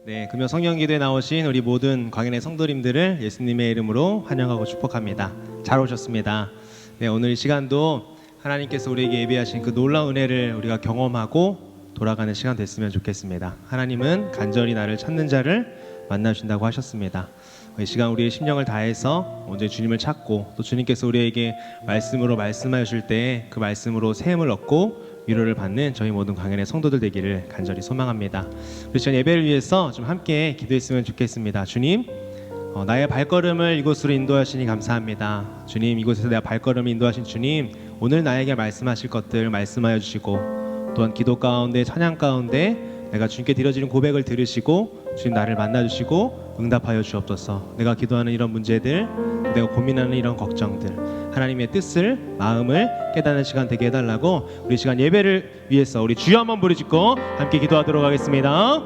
네, 금요 성령기도에 나오신 우리 모든 광연의 성도님들을 예수님의 이름으로 환영하고 축복합니다. 잘 오셨습니다. 네, 오늘 이 시간도 하나님께서 우리에게 예비하신 그 놀라운 은혜를 우리가 경험하고 돌아가는 시간 됐으면 좋겠습니다. 하나님은 간절히 나를 찾는 자를 만나주신다고 하셨습니다. 이 시간 우리의 심령을 다해서 먼저 주님을 찾고 또 주님께서 우리에게 말씀으로 말씀하여 주실 때 그 말씀으로 세움을 얻고 위로를 받는 저희 모든 광연의 성도들 되기를 간절히 소망합니다. 우리 시간 예배를 위해서 좀 함께 기도했으면 좋겠습니다. 주님, 나의 발걸음을 이곳으로 인도하시니 감사합니다. 주님, 이곳에서 내 발걸음을 인도하신 주님, 오늘 나에게 말씀하실 것들 말씀하여 주시고 또한 기도 가운데 찬양 가운데 내가 주님께 드려지는 고백을 들으시고 주님 나를 만나주시고 응답하여 주옵소서. 내가 기도하는 이런 문제들, 내가 고민하는 이런 걱정들, 하나님의 뜻을, 마음을 깨닫는 시간 되게 해달라고 우리 시간 예배를 위해서 우리 주여 한번 부르짖고 함께 기도하도록 하겠습니다.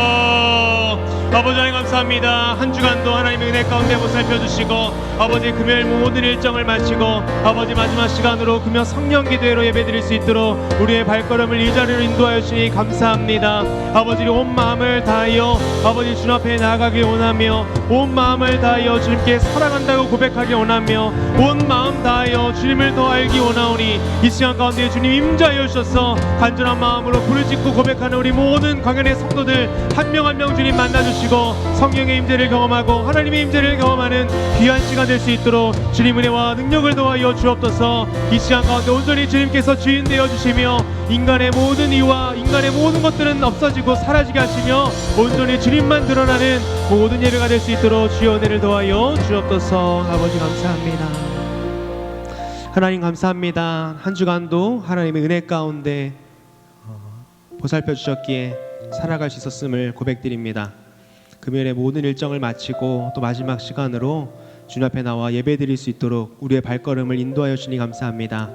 주여! 아버지 하나님 감사합니다. 한 주간도 하나님의 은혜 가운데 보살펴 주시고 아버지 금요일 모든 일정을 마치고 아버지 마지막 시간으로 금요 성령 기도회로 예배드릴 수 있도록 우리의 발걸음을 이 자리로 인도하여 주시니 감사합니다. 아버지 온 마음을 다하여 아버지 주님 앞에 나아가길 원하며 온 마음을 다하여 주님께 사랑한다고 고백하길 원하며 온 마음 다하여 주님을 더 알기 원하오니 이 시간 가운데 주님 임자하여 주셔서 간절한 마음으로 부르짖고 고백하는 우리 모든 광연의 성도들 한 명 한 명 주님 만나주시고 성령의 임재를 경험하고 하나님의 임재를 경험하는 귀한 시간 될 수 있도록 주님 은혜와 능력을 더하여 주옵소서. 이 시간 가운데 온전히 주님께서 주인 되어 주시며 인간의 모든 이유와 인간의 모든 것들은 없어지고 사라지게 하시며 온전히 주님만 드러나는 모든 예배가 될 수 있도록 주여 은혜를 더하여 주옵소서. 아버지 감사합니다. 하나님 감사합니다. 한 주간도 하나님의 은혜 가운데 보살펴 주셨기에 살아갈 수 있었음을 고백드립니다. 금요일에 모든 일정을 마치고 또 마지막 시간으로 주님 앞에 나와 예배드릴 수 있도록 우리의 발걸음을 인도하여 주니 감사합니다.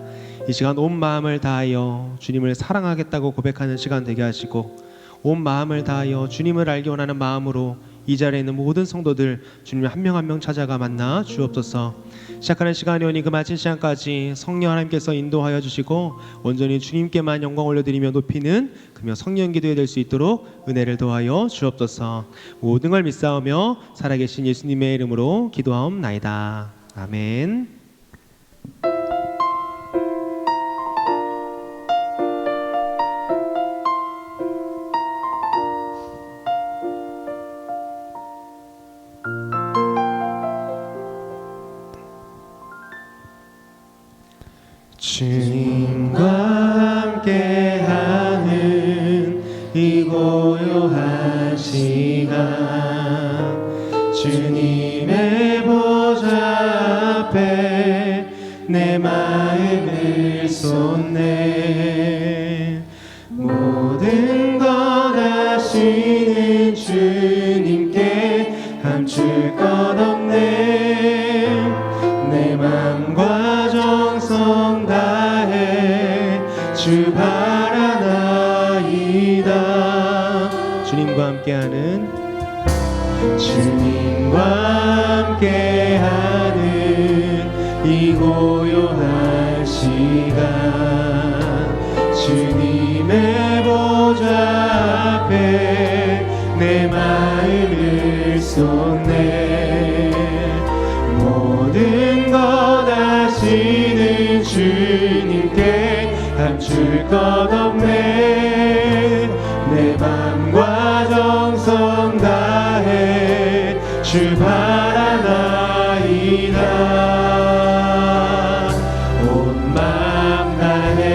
이 시간 온 마음을 다하여 주님을 사랑하겠다고 고백하는 시간 되게 하시고 온 마음을 다하여 주님을 알기 원하는 마음으로 이 자리에 있는 모든 성도들 주님 한 명 한 명 찾아가 만나 주옵소서. 시작하는 시간이 오니 그 마친 시간까지 성령 하나님께서 인도하여 주시고 온전히 주님께만 영광 올려드리며 높이는 금요 성령 기도에 될 수 있도록 은혜를 더하여 주옵소서. 모든 걸 믿사오며 살아계신 예수님의 이름으로 기도하옵나이다. 아멘. 주님과 함께하는 이 고요한 시간 주님의 보좌 앞에 내 마음을 쏟네. 모든 것 아시는 주님께 감출 것 없네. 내 맘과 정성 다해 주 바라나이다. 주님과 함께하는 이 고요한 시간 주님의 보좌 앞에 내 마음을 쏟네. 모든 것 아시는 주님께 감출 것 없네. 내 맘과 정성 다해 주 바라나이다. 온 맘 다해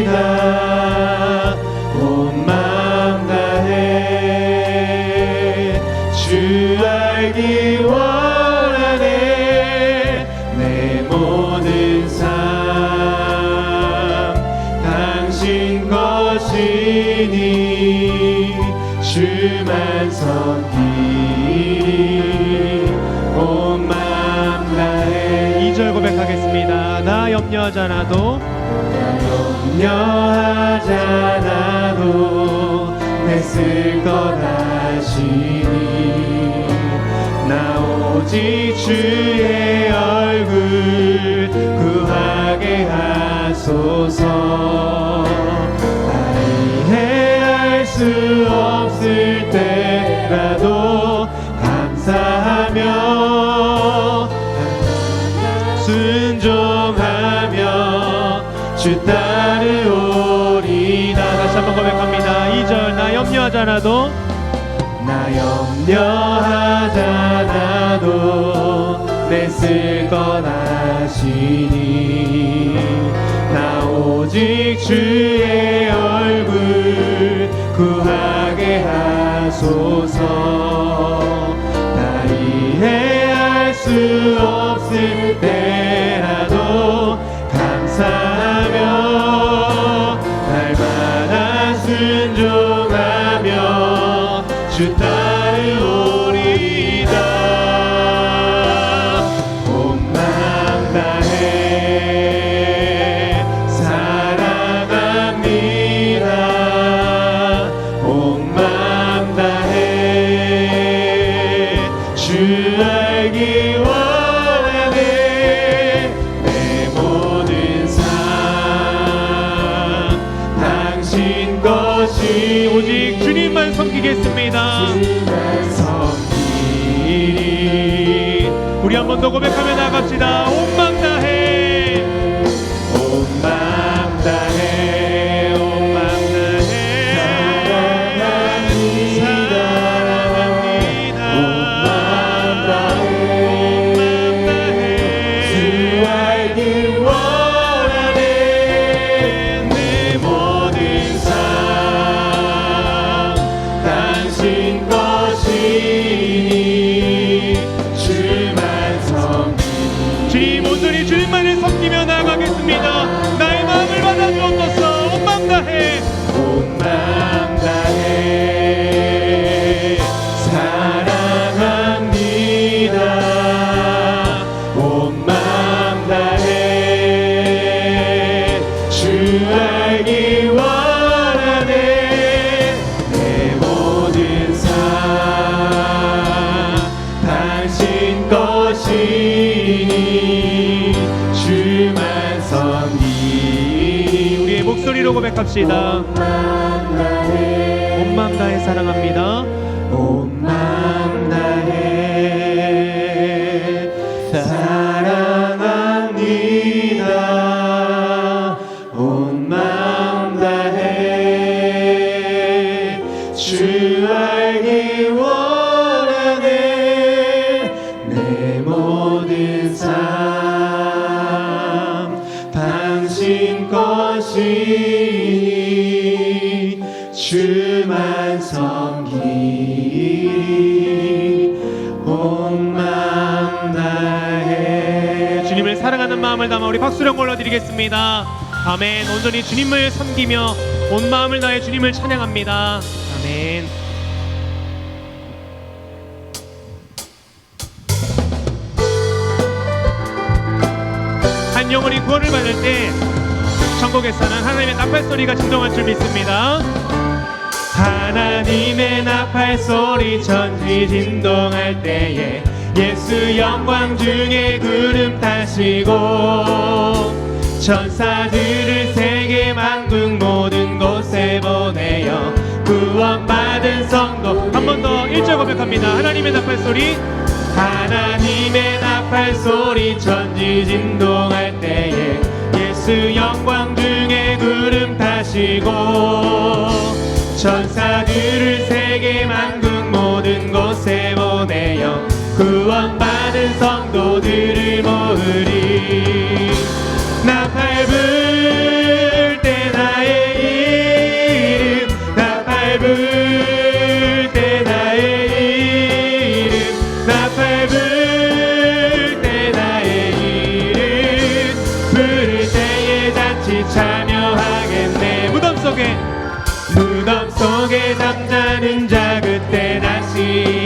사랑합니다. 온 맘 다해 주 알기 원하네. 내 모든 삶 당신 것이니 주만 섬기리. 온 맘 다해 2절 고백하겠습니다. 나 염려하지 않아도 내 쓸 것 아시니. 나 오직 주의 얼굴 구하게 하시니. 하소서. 나 이해할 수 없을 때라도 감사하며 순종하며 주 따르오리다. 다시 한번 고백합니다. 2절 나 염려하지 않아도 나 염려하지 않아도 내 쓸 것 아시니 나 오직 주의 얼굴 구하게 하소서. 나 이해할 수 없을 때라도 감사하며 날마다 순종하며 주 따르오리다. 온 마음 다해 사랑합니다. 온 마음 다해 주 알기 원하네. 내 모든 삶 당신 것이 오직 주님만 섬기겠습니다. 섬기리. 우리 한 번 더 고백하며 나갑시다. 온 마음 다해 온 마음 다해 온 마음 다해 사랑합니다. 온 마음 다해 주 알길 원하네. 내 모든 삶 당신 것이니 주만 섬기리. 주님 온전히 주님만을 섬기며 나가겠습니다. 나의 마음을 받아주옵소서. 온 마음 다해 온 마음 다해 사랑합니다. 온 마음 다해 주 알기 원하네. 내 모든 삶 당신 것이니 주만 섬기리. 우리의 목소리로 고백합시다. 온 마음 다해 온 마음 다해 사랑합니다. 온 마음 다해 사랑합니다. 온 마음 다해 주 알기 원하네. 내 모든 삶 당신 것이니 주만 섬기리. 온 마음 다해. 주님을 사랑하는 마음을 담아 우리 박수령 올려드리겠습니다. 아멘. 온전히 주님을 섬기며 온 마음을 다해 주님을 찬양합니다. 아멘. 한 영혼이 구원을 받을 때 천국에서는 하나님의 나팔 소리가 진동할 줄 믿습니다. 하나님의 나팔 소리 천지 진동할 때에 예수 영광 중에 구름 타시고 천사들을 세계 만국 모든 곳에 보내어 구원받은 성도. 한 번 더 1절 고백합니다. 하나님의 나팔 소리 하나님의 나팔 소리 천지 진동할 때에 예수 영광 중에 구름 타시고 천사들을 세계 만국 모든 곳에 보내어 구원받은 성도들을 모으리. 나팔 불 때 나의 이름 나팔 불 때 나의 이름 나팔 불 때 나의 이름 부를 때에 잔치 참여하겠네. 무덤 속에 잠자는 자 그때 다시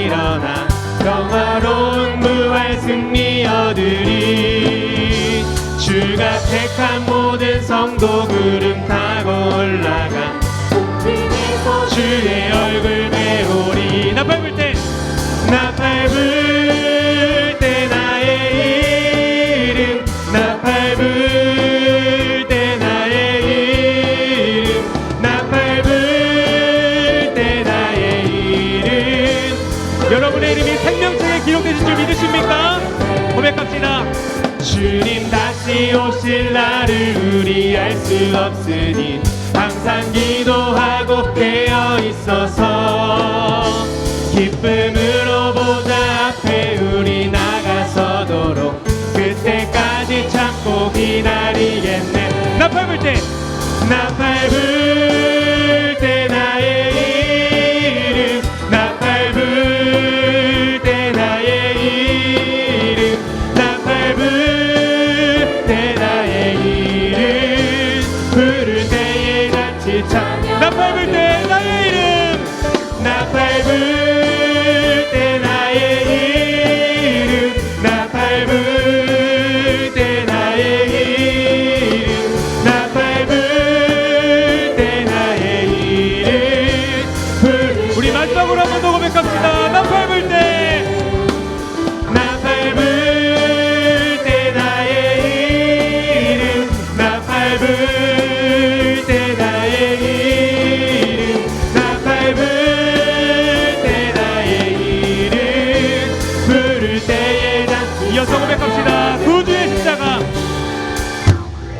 일어나 평화로운 부활 승리 얻으리. 주가 택한 모든 성도 구름 타고 올라가 주의 얼굴 배우리. 나팔 불 때 나팔 불 때 나의 이름 나팔 불 때 나의 고백합시다. 주님 다시 오실 날을 우리 알 수 없으니 항상 기도하고 깨어 있어서 기쁨으로 보좌 앞에 우리 나가서도록 그때까지 참고 기다리겠네. 나팔 불 때 나팔 불 때 나의 이름 나팔 불 때 나의 이름 나팔 불 때 나의 이름 부를 때에 같이 찬양 나팔 불 때 나의 이름 나팔 불 때 나의 이름 나팔 불 때 나의 이름 나팔 불 때 나의 이름 우리 마지막으로 한 번 더 고백합시다. 나팔 불 때 나팔 불 때 나의 이름 나팔 불 때 나의 이름 나팔 불 때 나의 이름 부를 때에 잔치 이어서 고백합시다. 구주의 십자가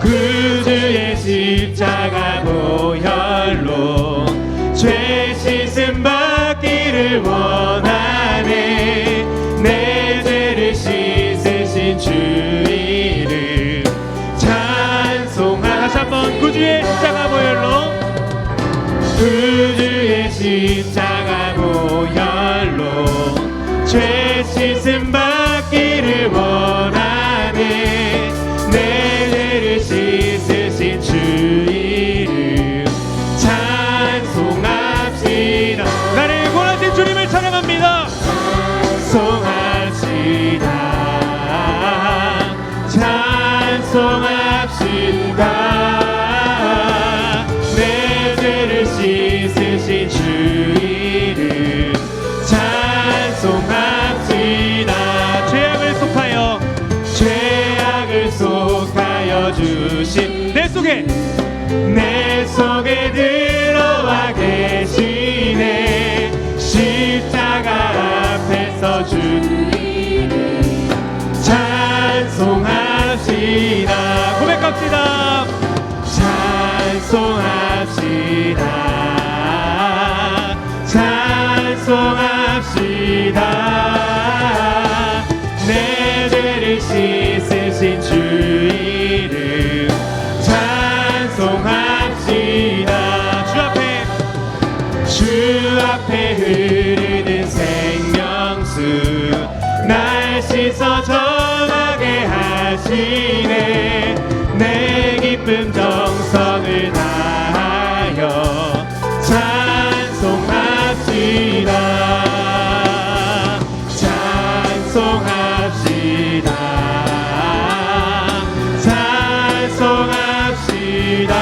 구주의 십자가 보혈로 죄 씻음 받기를 원하네 내 죄를 씻으신 주 이름 찬송하네 다시 한번 구주의 십자가 보혈로 구주의 십자가 보혈로 죄 씻음 받기를 원하네 내 죄를 씻으신 주 이름 찬송합시다 나를 구원하신 주님을 찬양합니다. 찬송합시다 찬송합시다 내 죄를 씻으신 주 이름 찬송합시다 죄악을 속하여 죄악을 속하여 주신 내 속에 들어와 계시네 십자가 앞에서 주 이름 찬송합시다 고백합시다. 찬송합시다 찬송합시다 내 죄를 씻으신 주 이름 찬송합시다 주 앞에 흐르는 생명수 날 씻어 정하게 하시네 내 기쁨 정성을 다하여 찬송합시다 찬송합시다 찬송합시다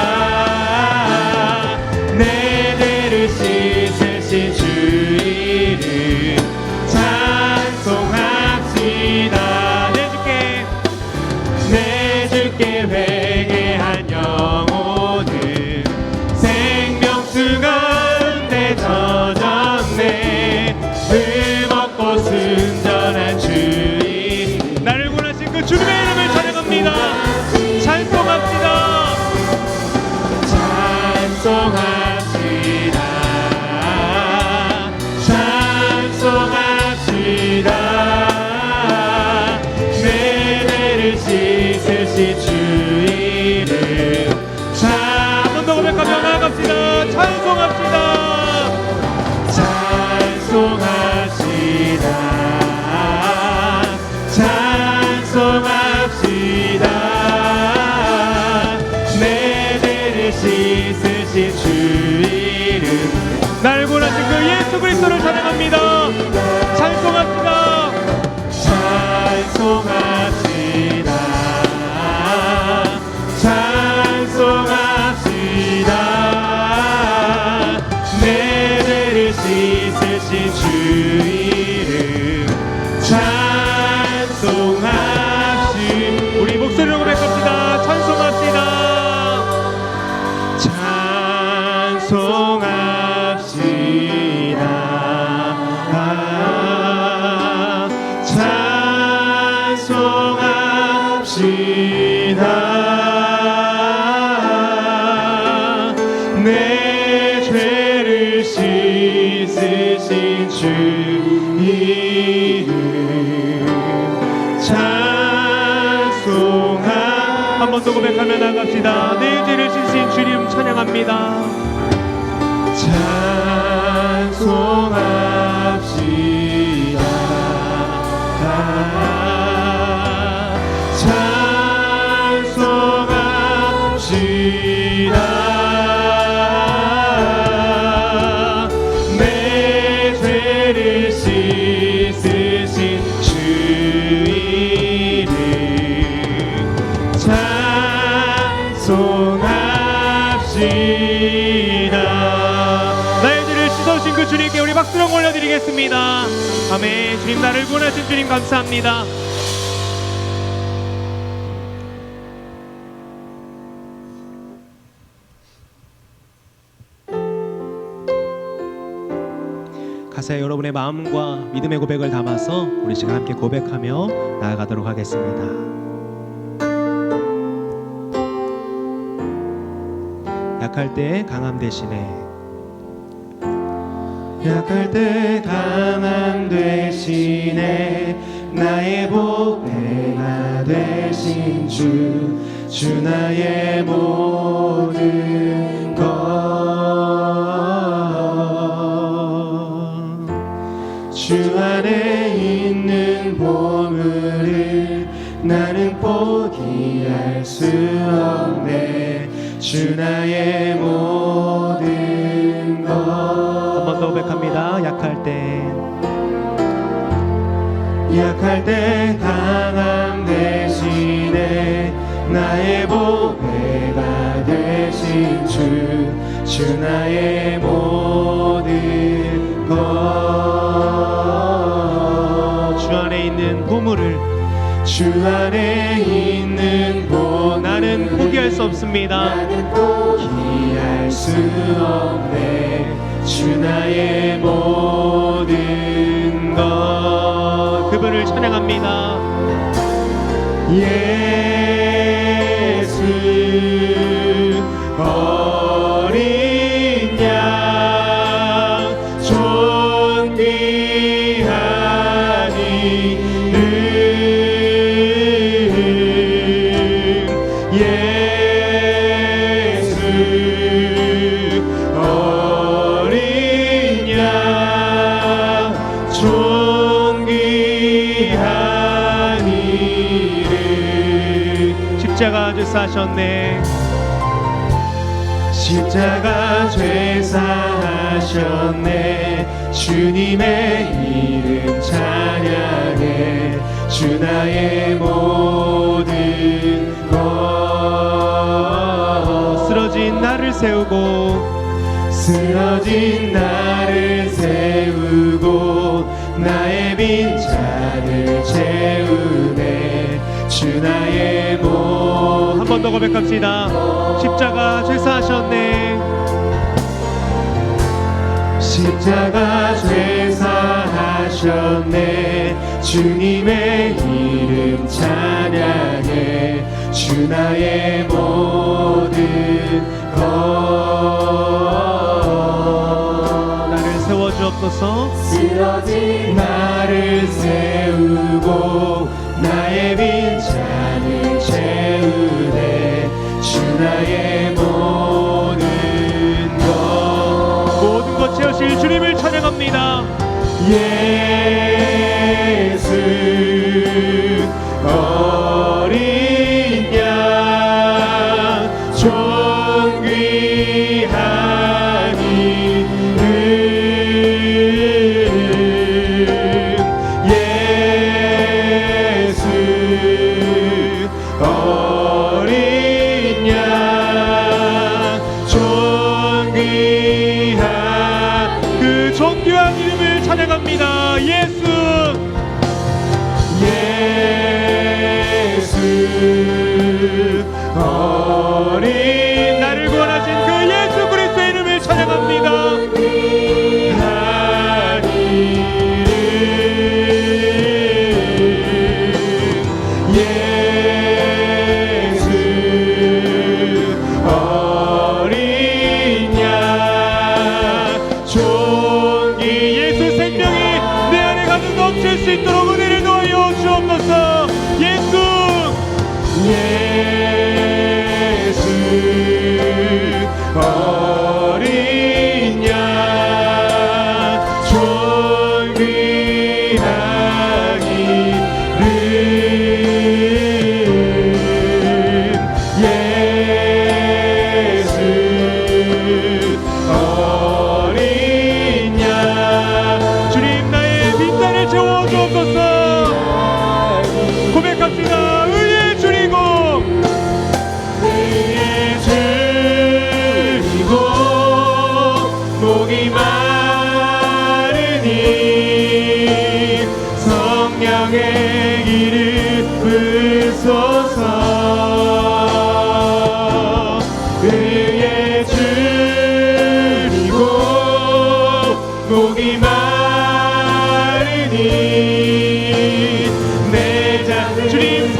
내 죄를 씻으신 주 이름 찬송합시다 내 주께 회개한 영혼은 생명수 가운데 젖었네 흠없고 순전한 주 이름 나를 구원하신 그 주님의 이름을 찬양합니다. 찬송합시다. 찬송합시다 찬송합시다 내 죄를 씻으신 주 이름 한 번 더 고백하며 나아갑시다. 찬송합시다. 찬송합시다 찬송합시다 내 죄를 씻으신 주 이름 날 구원하신 그 예수 그리스도를 찬양합니다. 찬송합시다. 찬송합시다 찬송합시다 내 죄를 씻으신 주 이름 찬송합시다 우리 목소리로 고백합시다. 찬송합시다. 찬송합시다 내 죄를 씻으신 주 이름 찬송하. 한 번 더 고백하며 나갑시다. 내 죄를 씻으신 주님 찬양합니다. 찬송합시다. 내 죄를 씻으신 주 이름 찬송합시다. 나의 죄를 씻어주신 그 주님께 우리 박수로 올려드리겠습니다. 아멘. 주님, 나를 구원하신 주님 감사합니다. 가사에 여러분의 마음과 믿음의 고백을 담아서 우리 시간 함께 고백하며 나아가도록 하겠습니다. 약할 때 강함 대신에, 약할 때 강함 대신에 나의 보배가 되신 주 나의 모든 것. 주 안에 있는 보물을 나는 포기할 수 없네. 주 나의 모든 것. 한 번 더 고백합니다. 약할 때 강함 대신에 나의 보배가 되신 주 나의 모든 것. 주 안에 있는 보물을, 주 안에 있는 보물을 나는 포기할 수 없습니다. 나는 포기할 수 없네. 주 나의 모든 것. 그분을 찬양합니다. 예수 어린 양 존귀한 이름. 예수 어린 양 존귀한 이름. 십자가 주 사셨네. 십자가 죄사하셨네. 주님의 이름 찬양해. 주 나의 모든 것. 쓰러진 나를 세우고, 쓰러진 나를 세우고 나의 빈잔을 채우네. 주 나의 모든. 한 번 더 고백합시다. 십자가 죄사하셨네. 십자가 죄사하셨네. 주님의 이름 찬양해. 주 나의 모든 것. 나를 세워주옵소서. 쓰러진 나를 세우고 나의 빈잔을 채우네. 주 나의 모든 것. 모든 것 채우실 주님을 찬양합니다. 예수 어린 양 존귀한 이름. 예수 어린 양 존귀한 그 존귀한 이름을 찬양합니다. 예수. 예수 어린 나를 구원하신 그 예수 그리스도의 이름을 찬양합니다. 한 이름. 예수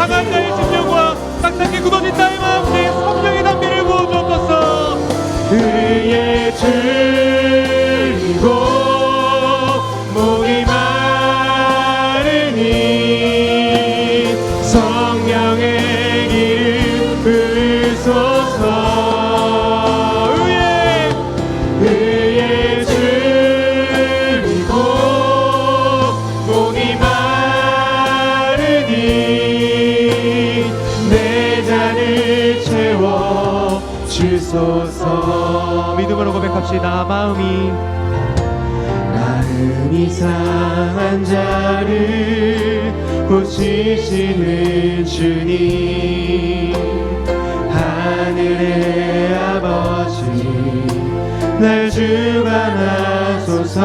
상한 자의 심령과 딱딱히 굳어진 나의 마음에 성령의 담비를 부어주옵소서. 의에 줄이고 목이 마르니 성령의 길을 으소서. 의에 줄이고 목이 마르니 내 잔을 채워 주소서. 믿음으로 고백합시다. 마음이 상한 자를 고치시는 주님, 하늘의 아버지 날 주관하소서.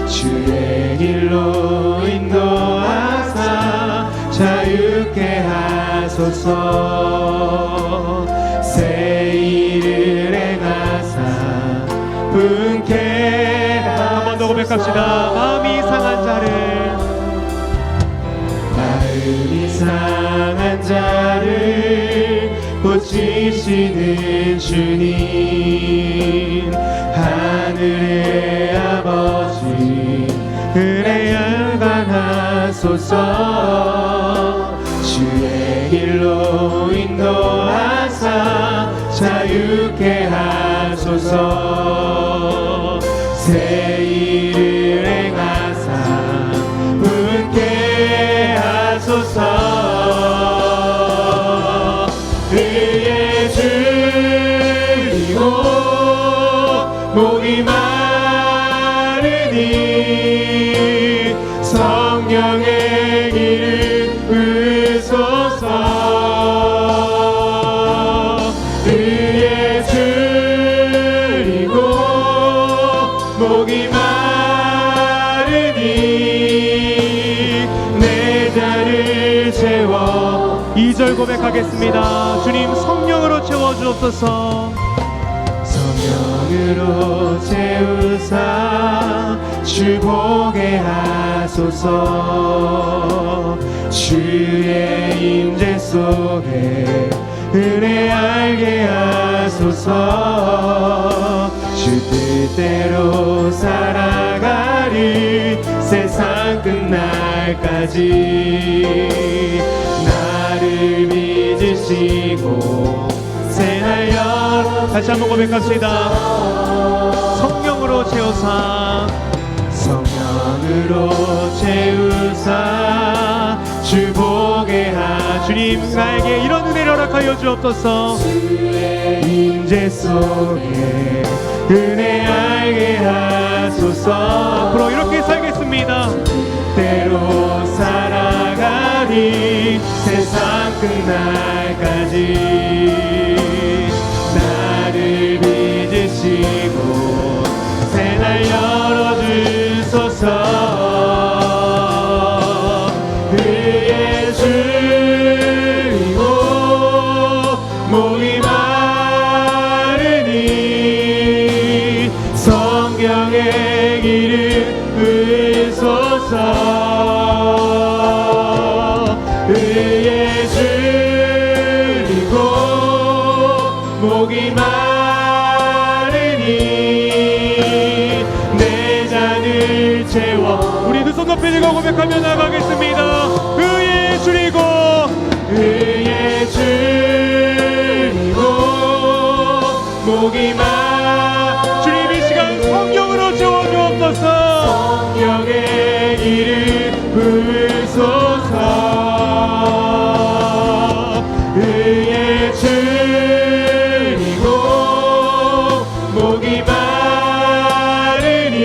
주의 길로 인도하사 자유케 하소서. 새 일을 행하사 분케 한 번 더 고백합시다. 마음이 상한 자를 고치시는 주님, 하늘의 아버지 은혜 열관하소서. 주의 길로 인도하사 자유케 하소서. 새 일을 행하사 분케 하소서. 의에 줄이고 목이 마르니 성령의 길을 으소서. 의에 줄이고 목이 마르니 내 잔을 채워. 2절 고백하겠습니다. 주님 성령으로 채워주옵소서. 성령으로 채우사 주 보게 하소서. 주의 임재 속에 은혜 알게 하소서. 주 뜻대로 살아가리 세상 끝날까지. 나를 믿으시고 새날 열. 다시 한번 고백합시다. 성령으로 채우사. 성령으로 채우사 주 보게 하소서. 주님 나에게 이런 은혜를 허락하여 주옵소서. 주의 임재 속에 은혜 알게 하소서. 앞으로 이렇게 살겠습니다. 때로 살아가리 세상 끝날까지. 나를 믿으시고 새날 열어주소서. 의에 줄이고 목이 마르니 성령의 길을 으소서. 의에 줄이고 목이 마르니 내 잔을 채워. 우리 두 손 높이 들고 고백하며 나가겠습니다. 의에 줄이고 의에 줄이고 목이 주님 이 시간 성령으로 채워주옵소서. 성령의 길을 부소서. 의에 줄이고 목이 마르니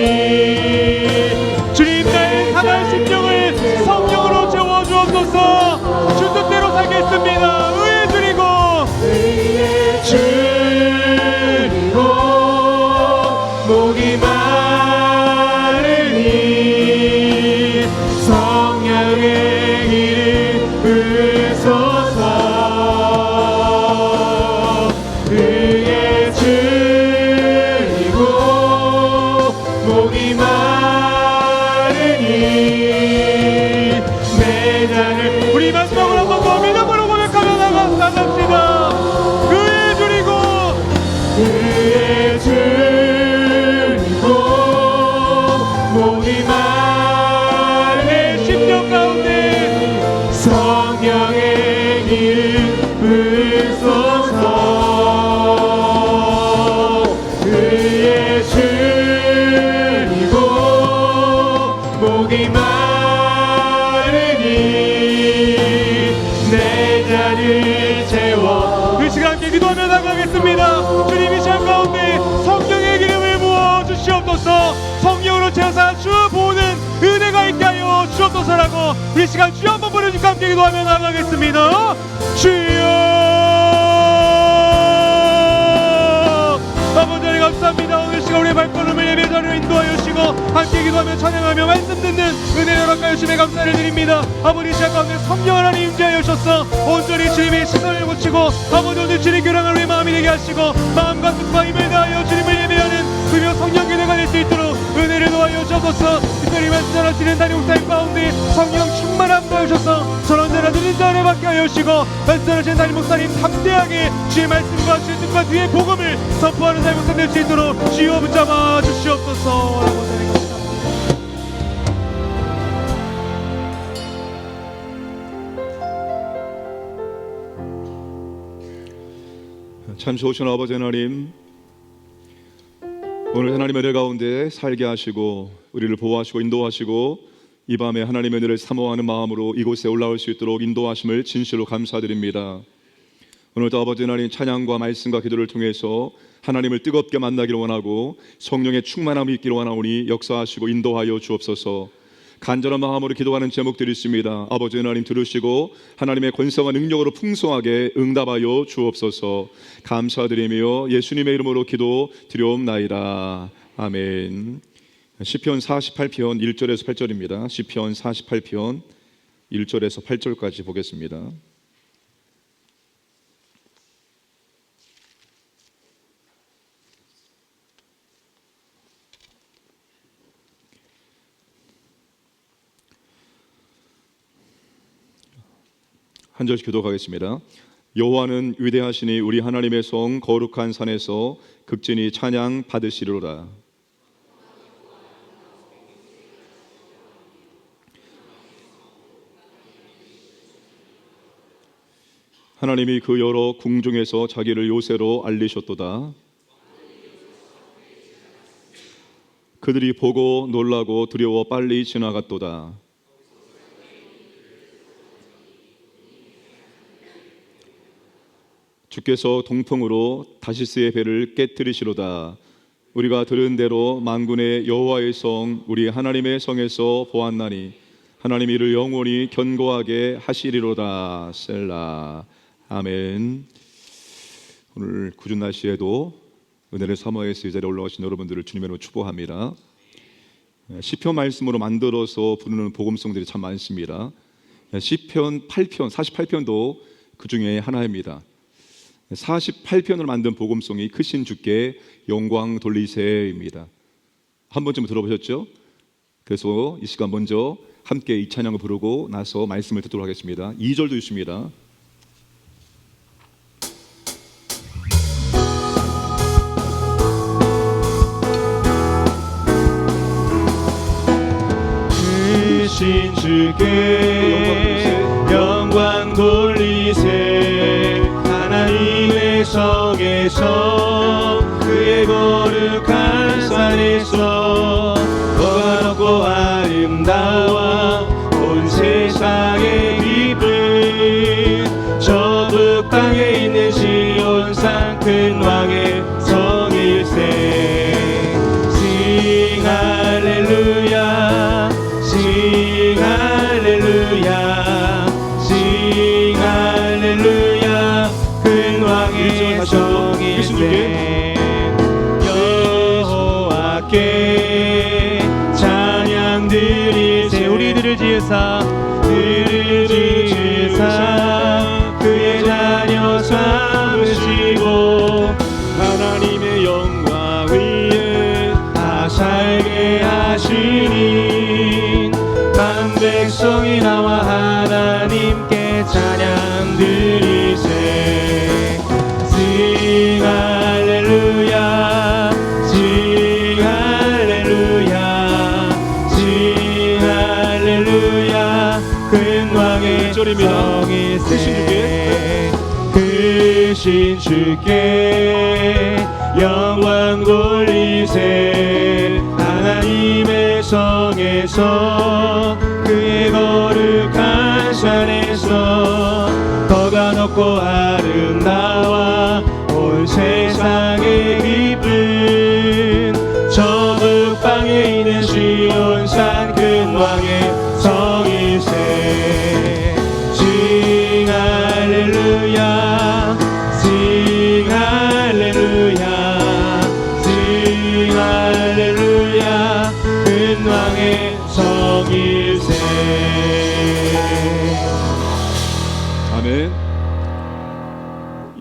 주님 나의 상한 심령을 성령으로 채워주옵소서. 주 뜻대로 살겠습니다. 의에 줄이고 의에 줄이고 목이 마르니 성령의 길을 으소서. 의에 줄이고 목이 마르니 내 잔을. 우리 성령의 기름 부으소서. 그의 줄이고 목이 마르니 내 잔을 채워. 이 시간 함께 기도하며 나가겠습니다. 주님 이 시간 가운데 성령의 기름을 부어 주시옵소서. 성령으로 채워서 주 보는 은혜가 있게 하여 주옵소서라고 우리 시간 주여 한번 부르짖고 함께 기도하며 나가겠습니다. 주여. 아버지 하나님 감사합니다. 오늘 시간 우리의 발걸음을 예배 자리로 인도하여 주시고 함께 기도하며 찬양하며 말씀 듣는 은혜 허락하여 주심에 감사를 드립니다. 아버지 시간 가운데 성령 하나님 임재하여 주셔서 온전히 주님의 시선을 고치고 아버지 오늘 주님 교량을 우리의 마음이 되게 하시고 마음과 뜻과 힘을 다하여 주님을 예배하는 그며 성령 교회가 될 수 있도록 은혜를 도하여 주옵소서. 특별히 말씀 전하시는 단임 목사님 가운데 성령 충만함 도하셔서 전원자라 드린 자를 받게 하여 주시고 말씀 전하시는 단임 목사님 담대하게 주의 말씀과 주의 뜻과 주의 복음을 선포하는 사람 목사 될 수 있도록 주여 붙잡아 주시옵소서 라고 전해갑니다. 참 좋으신 아버지 하나님, 오늘 하나님의 은혜 가운데 살게 하시고 우리를 보호하시고 인도하시고 이 밤에 하나님의 은혜를 사모하는 마음으로 이곳에 올라올 수 있도록 인도하심을 진실로 감사드립니다. 오늘도 아버지 하나님 찬양과 말씀과 기도를 통해서 하나님을 뜨겁게 만나기를 원하고 성령의 충만함이 있기를 원하오니 역사하시고 인도하여 주옵소서. 간절한 마음으로 기도하는 제목들이 있습니다. 아버지 하나님 들으시고 하나님의 권세와 능력으로 풍성하게 응답하여 주옵소서. 감사드리며 예수님의 이름으로 기도 드리옵나이다. 아멘. 시편 48편 1절에서 8절입니다. 시편 48편 1절에서 8절까지 보겠습니다. 한 절씩 기도하겠습니다. 여호와는 위대하시니 우리 하나님의 성 거룩한 산에서 극진히 찬양 받으시리로다. 하나님이 그 여러 궁중에서 자기를 요새로 알리셨도다. 그들이 보고 놀라고 두려워 빨리 지나갔도다. 주께서 동풍으로 다시스의 배를 깨뜨리시로다. 우리가 들은 대로 만군의 여호와의 성 우리 하나님의 성에서 보았나니 하나님 이를 영원히 견고하게 하시리로다. 셀라. 아멘. 오늘 궂은 날씨에도 은혜를 사모해서 이 자리에 올라오신 여러분들을 주님으로 축복합니다. 시편 말씀으로 만들어서 부르는 복음송들이 참 많습니다. 시편 8편, 48편도 그 중에 하나입니다. 48편을 만든 복음송이 크신 주께 영광 돌리세입니다. 한 번쯤 들어보셨죠? 그래서 이 시간 먼저 함께 이 찬양을 부르고 나서 말씀을 듣도록 하겠습니다. 2절도 있습니다. 크신 주께 영광 돌리세. 하나님의 성에서 그의 거룩한 산에서 너가 높고 아름다워 온 세상의 기쁨. 저 북방에 있는 시온산 큰 왕의 성일세. Sing 할렐루야 Sing 할렐루야 Sing 할렐루야 큰 왕의 성일세. 여호와께 찬양 드리세. 우리들을 지으사 그의 자녀 삼으시고 하나님의 영광 위에 다 살게 하시니 만 백성이 나와 하나님께 찬양 드리세. Sing 할렐루야 Sing 할렐루야 Sing 할렐루야 큰 왕의 성일세 크신 주께 영광 돌리세 하나님의 성에서 그의 거룩한 산에서 터가 높고 아름다워 온 세상에 기쁜 저 북방에 있는 시온산 큰 왕의 성일세 싱 할렐루야 싱 할렐루야 싱 할렐루야 큰 왕의 성일세. 아멘.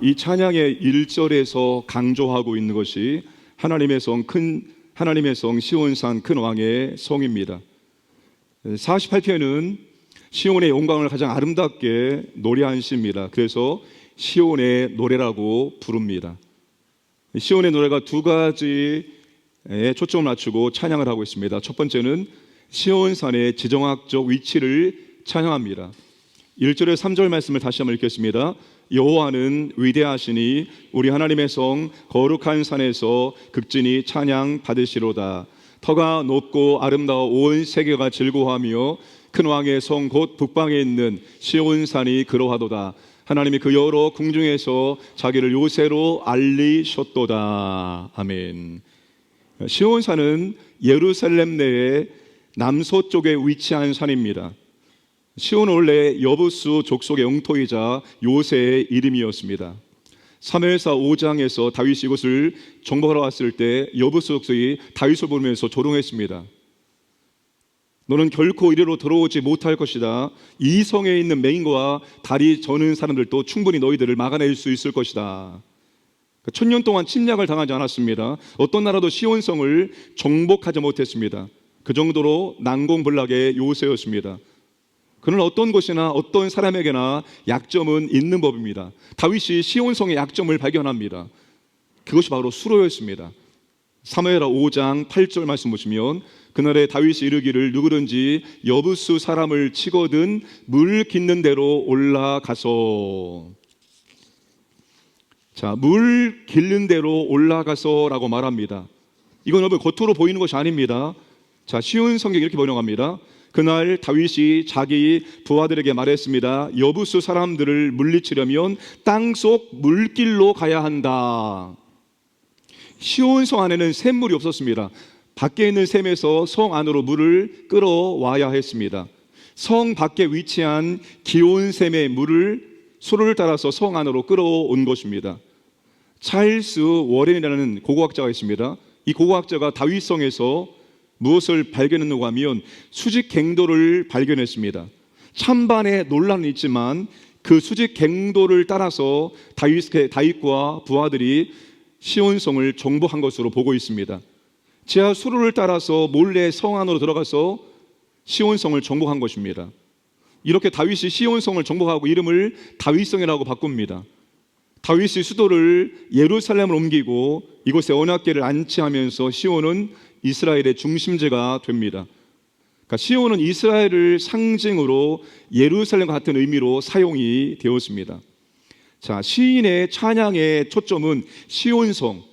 이 찬양의 1절에서 강조하고 있는 것이 하나님의 성 시온산 큰 왕의 성입니다. 48편은 시온의 영광을 가장 아름답게 노래한 시입니다. 그래서 시온의 노래라고 부릅니다. 시온의 노래가 두 가지에 초점을 맞추고 찬양을 하고 있습니다. 첫 번째는 시온산의 지정학적 위치를 찬양합니다. 1절에 3절 말씀을 다시 한번 읽겠습니다. 여호와는 위대하시니 우리 하나님의 성 거룩한 산에서 극진히 찬양 받으시로다. 터가 높고 아름다워 온 세계가 즐거워하며 큰 왕의 성 곧 북방에 있는 시온산이 그러하도다. 하나님이 그 여러 궁중에서 자기를 요새로 알리셨도다. 아멘. 시온산은 예루살렘 내의 남서쪽에 위치한 산입니다. 시온은 원래 여부수 족속의 영토이자 요새의 이름이었습니다. 사무엘사 5장에서 다윗이 이곳을 정복하러 왔을 때 여부수 족속이 다윗을 보면서 조롱했습니다. 너는 결코 이리로 들어오지 못할 것이다. 이 성에 있는 맹인과 다리 저는 사람들도 충분히 너희들을 막아낼 수 있을 것이다. 천년 동안 침략을 당하지 않았습니다. 어떤 나라도 시온성을 정복하지 못했습니다. 그 정도로 난공불락의 요새였습니다. 그는 어떤 곳이나 어떤 사람에게나 약점은 있는 법입니다. 다윗이 시온성의 약점을 발견합니다. 그것이 바로 수로였습니다. 사무엘하 5장 8절 말씀 보시면 그날에 다윗이 이르기를 누구든지 여부수 사람을 치거든 물 깃는 대로 올라가서, 자, 물 깃는 대로 올라가서라고 말합니다. 이건 여러분 겉으로 보이는 것이 아닙니다. 자, 쉬운 성경 이렇게 번역합니다. 그날 다윗이 자기 부하들에게 말했습니다. 여부수 사람들을 물리치려면 땅속 물길로 가야 한다. 시온성 안에는 샘물이 없었습니다. 밖에 있는 샘에서 성 안으로 물을 끌어와야 했습니다. 성 밖에 위치한 기온샘의 물을 수로를 따라서 성 안으로 끌어온 것입니다. 찰스 워렌이라는 고고학자가 있습니다. 이 고고학자가 다윗성에서 무엇을 발견했는가 하면 수직갱도를 발견했습니다. 찬반의 논란은 있지만 그 수직갱도를 따라서 다윗과 부하들이 시온성을 정복한 것으로 보고 있습니다. 지하 수로를 따라서 몰래 성 안으로 들어가서 시온성을 정복한 것입니다. 이렇게 다윗이 시온성을 정복하고 이름을 다윗성이라고 바꿉니다. 다윗이 수도를 예루살렘으로 옮기고 이곳에 언약궤를 안치하면서 시온은 이스라엘의 중심지가 됩니다. 그러니까 시온은 이스라엘을 상징으로 예루살렘과 같은 의미로 사용이 되었습니다. 자, 시인의 찬양의 초점은 시온성,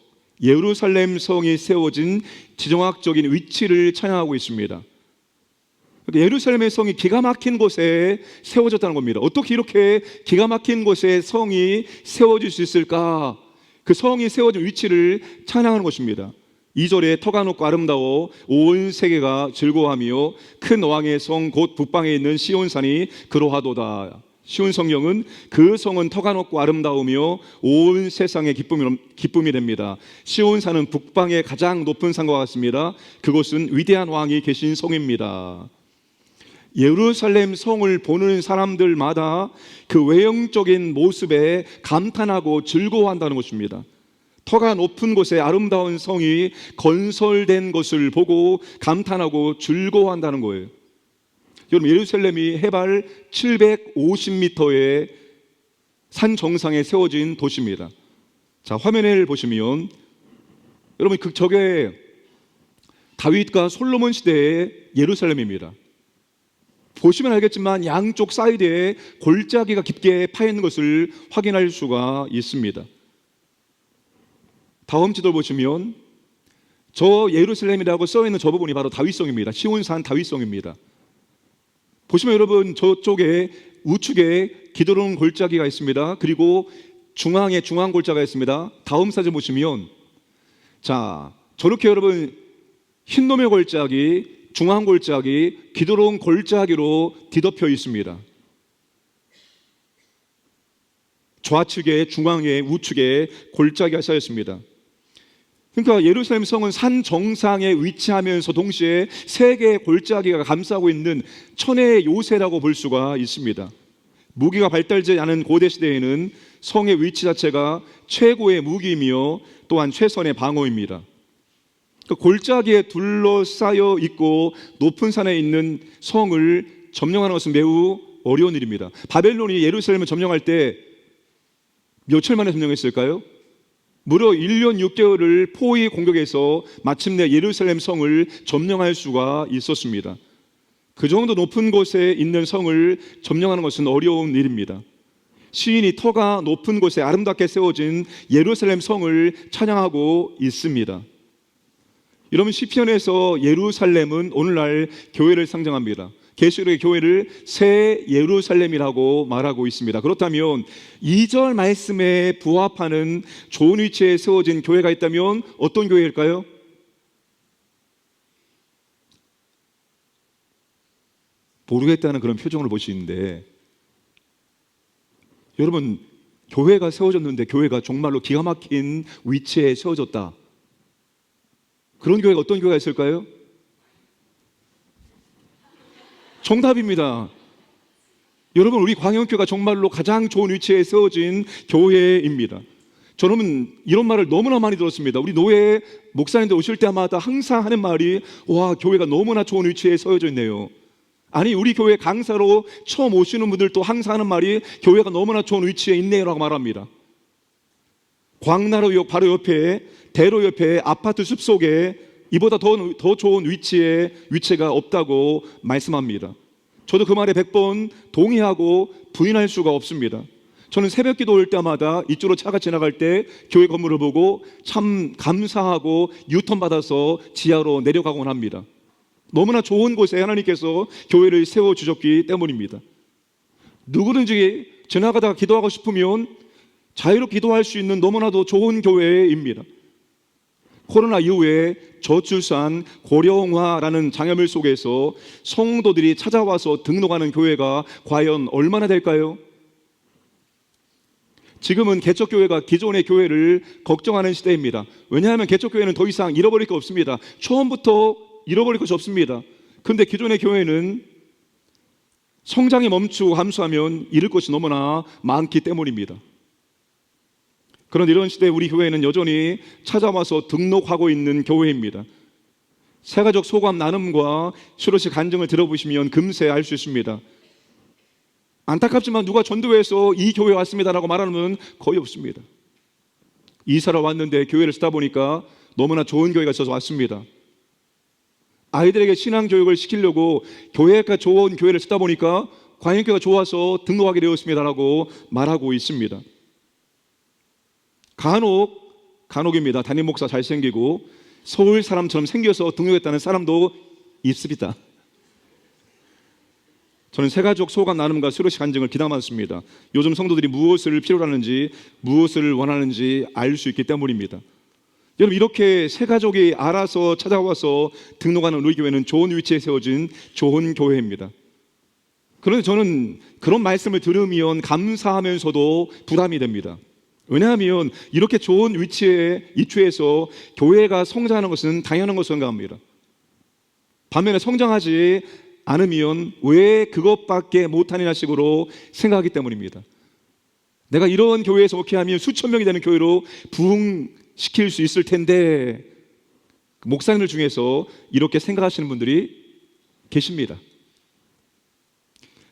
예루살렘 성이 세워진 지정학적인 위치를 찬양하고 있습니다. 예루살렘의 성이 기가 막힌 곳에 세워졌다는 겁니다. 어떻게 이렇게 기가 막힌 곳에 성이 세워질 수 있을까? 그 성이 세워진 위치를 찬양하는 것입니다. 2절에 터가 높고 아름다워 온 세계가 즐거워하며 큰 왕의 성 곧 북방에 있는 시온산이 그러하도다. 시온 성경은 그 성은 터가 높고 아름다우며 온 세상의 기쁨이 됩니다. 시온산은 북방의 가장 높은 산과 같습니다. 그곳은 위대한 왕이 계신 성입니다. 예루살렘 성을 보는 사람들마다 그 외형적인 모습에 감탄하고 즐거워한다는 것입니다. 터가 높은 곳에 아름다운 성이 건설된 것을 보고 감탄하고 즐거워한다는 거예요. 여러분, 예루살렘이 해발 750m의 산 정상에 세워진 도시입니다. 자, 화면을 보시면 여러분, 저게 다윗과 솔로몬 시대의 예루살렘입니다. 보시면 알겠지만 양쪽 사이드에 골짜기가 깊게 파 있는 것을 확인할 수가 있습니다. 다음 지도를 보시면 저 예루살렘이라고 써있는 저 부분이 바로 다윗성입니다. 시온산 다윗성입니다. 보시면 여러분 저쪽에 우측에 기드론 골짜기가 있습니다. 그리고 중앙에 중앙 골짜기가 있습니다. 다음 사진 보시면 자 저렇게 여러분 흰놈의 골짜기, 중앙 골짜기, 기드론 골짜기로 뒤덮여 있습니다. 좌측에 중앙에 우측에 골짜기가 쌓였습니다. 그러니까 예루살렘 성은 산 정상에 위치하면서 동시에 세 개의 골짜기가 감싸고 있는 천혜의 요새라고 볼 수가 있습니다. 무기가 발달되지 않은 고대 시대에는 성의 위치 자체가 최고의 무기이며 또한 최선의 방어입니다. 그 골짜기에 둘러싸여 있고 높은 산에 있는 성을 점령하는 것은 매우 어려운 일입니다. 바벨론이 예루살렘을 점령할 때 며칠 만에 점령했을까요? 무려 1년 6개월을 포위 공격해서 마침내 예루살렘 성을 점령할 수가 있었습니다. 그 정도 높은 곳에 있는 성을 점령하는 것은 어려운 일입니다. 시인이 터가 높은 곳에 아름답게 세워진 예루살렘 성을 찬양하고 있습니다. 여러분 시편에서 예루살렘은 오늘날 교회를 상징합니다. 계시록의 교회를 새 예루살렘이라고 말하고 있습니다. 그렇다면 2절 말씀에 부합하는 좋은 위치에 세워진 교회가 있다면 어떤 교회일까요? 모르겠다는 그런 표정을 보시는데 여러분 교회가 세워졌는데 교회가 정말로 기가 막힌 위치에 세워졌다. 그런 교회가 어떤 교회가 있을까요? 정답입니다. 여러분 우리 광영교회가 정말로 가장 좋은 위치에 세워진 교회입니다. 저는 이런 말을 너무나 많이 들었습니다. 우리 노예 목사님들 오실 때마다 항상 하는 말이 와 교회가 너무나 좋은 위치에 세워져 있네요. 아니 우리 교회 강사로 처음 오시는 분들도 항상 하는 말이 교회가 너무나 좋은 위치에 있네요 라고 말합니다. 광나루역 바로 옆에 대로 옆에 아파트 숲속에 이보다 더 좋은 위치가 없다고 말씀합니다. 저도 그 말에 100번 동의하고 부인할 수가 없습니다. 저는 새벽 기도 올 때마다 이쪽으로 차가 지나갈 때 교회 건물을 보고 참 감사하고 유턴 받아서 지하로 내려가곤 합니다. 너무나 좋은 곳에 하나님께서 교회를 세워주셨기 때문입니다. 누구든지 지나가다가 기도하고 싶으면 자유롭게 기도할 수 있는 너무나도 좋은 교회입니다. 코로나 이후에 저출산 고령화라는 장애물 속에서 성도들이 찾아와서 등록하는 교회가 과연 얼마나 될까요? 지금은 개척교회가 기존의 교회를 걱정하는 시대입니다. 왜냐하면 개척교회는 더 이상 잃어버릴 게 없습니다. 처음부터 잃어버릴 것이 없습니다. 그런데 기존의 교회는 성장이 멈추고 감소하면 잃을 것이 너무나 많기 때문입니다. 그런 이런 시대에 우리 교회는 여전히 찾아와서 등록하고 있는 교회입니다. 새가족 소감 나눔과 수로식 간증을 들어보시면 금세 알 수 있습니다. 안타깝지만 누가 전도회에서 이 교회에 왔습니다라고 말하는 분은 거의 없습니다. 이사를 왔는데 교회를 쓰다 보니까 너무나 좋은 교회가 있어서 왔습니다. 아이들에게 신앙교육을 시키려고 교회가 좋은 교회를 쓰다 보니까 광영교회가 좋아서 등록하게 되었습니다라고 말하고 있습니다. 간혹입니다. 담임 목사 잘생기고 서울 사람처럼 생겨서 등록했다는 사람도 있습니다. 저는 새가족 소감 나눔과 수로식 간증을 기담았습니다. 요즘 성도들이 무엇을 필요로 하는지 무엇을 원하는지 알 수 있기 때문입니다. 여러분 이렇게 새가족이 알아서 찾아와서 등록하는 우리 교회는 좋은 위치에 세워진 좋은 교회입니다. 그런데 저는 그런 말씀을 들으면 감사하면서도 부담이 됩니다. 왜냐하면 이렇게 좋은 위치에서 교회가 성장하는 것은 당연한 것으로 생각합니다. 반면에 성장하지 않으면 왜 그것밖에 못하느냐 식으로 생각하기 때문입니다. 내가 이런 교회에서 목회하면 수천 명이 되는 교회로 부흥시킬 수 있을 텐데 목사님들 중에서 이렇게 생각하시는 분들이 계십니다.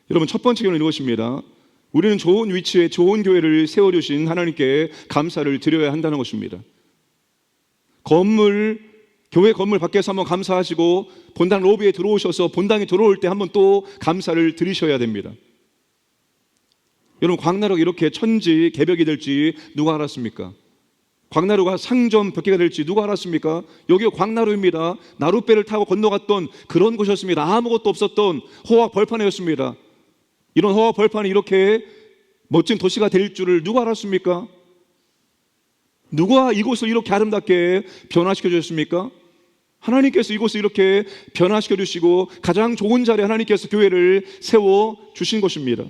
여러분 첫 번째 교훈은 이것입니다. 우리는 좋은 위치에 좋은 교회를 세워주신 하나님께 감사를 드려야 한다는 것입니다. 건물, 교회 건물 밖에서 한번 감사하시고 본당 로비에 들어오셔서 본당에 들어올 때 한번 또 감사를 드리셔야 됩니다. 여러분, 광나루가 이렇게 천지 개벽이 될지 누가 알았습니까? 광나루가 상점 벽계가 될지 누가 알았습니까? 여기가 광나루입니다. 나룻배를 타고 건너갔던 그런 곳이었습니다. 아무것도 없었던 허화 벌판이었습니다. 이런 허화 벌판이 이렇게 멋진 도시가 될 줄을 누가 알았습니까? 누가 이곳을 이렇게 아름답게 변화시켜 주셨습니까? 하나님께서 이곳을 이렇게 변화시켜 주시고 가장 좋은 자리에 하나님께서 교회를 세워 주신 것입니다.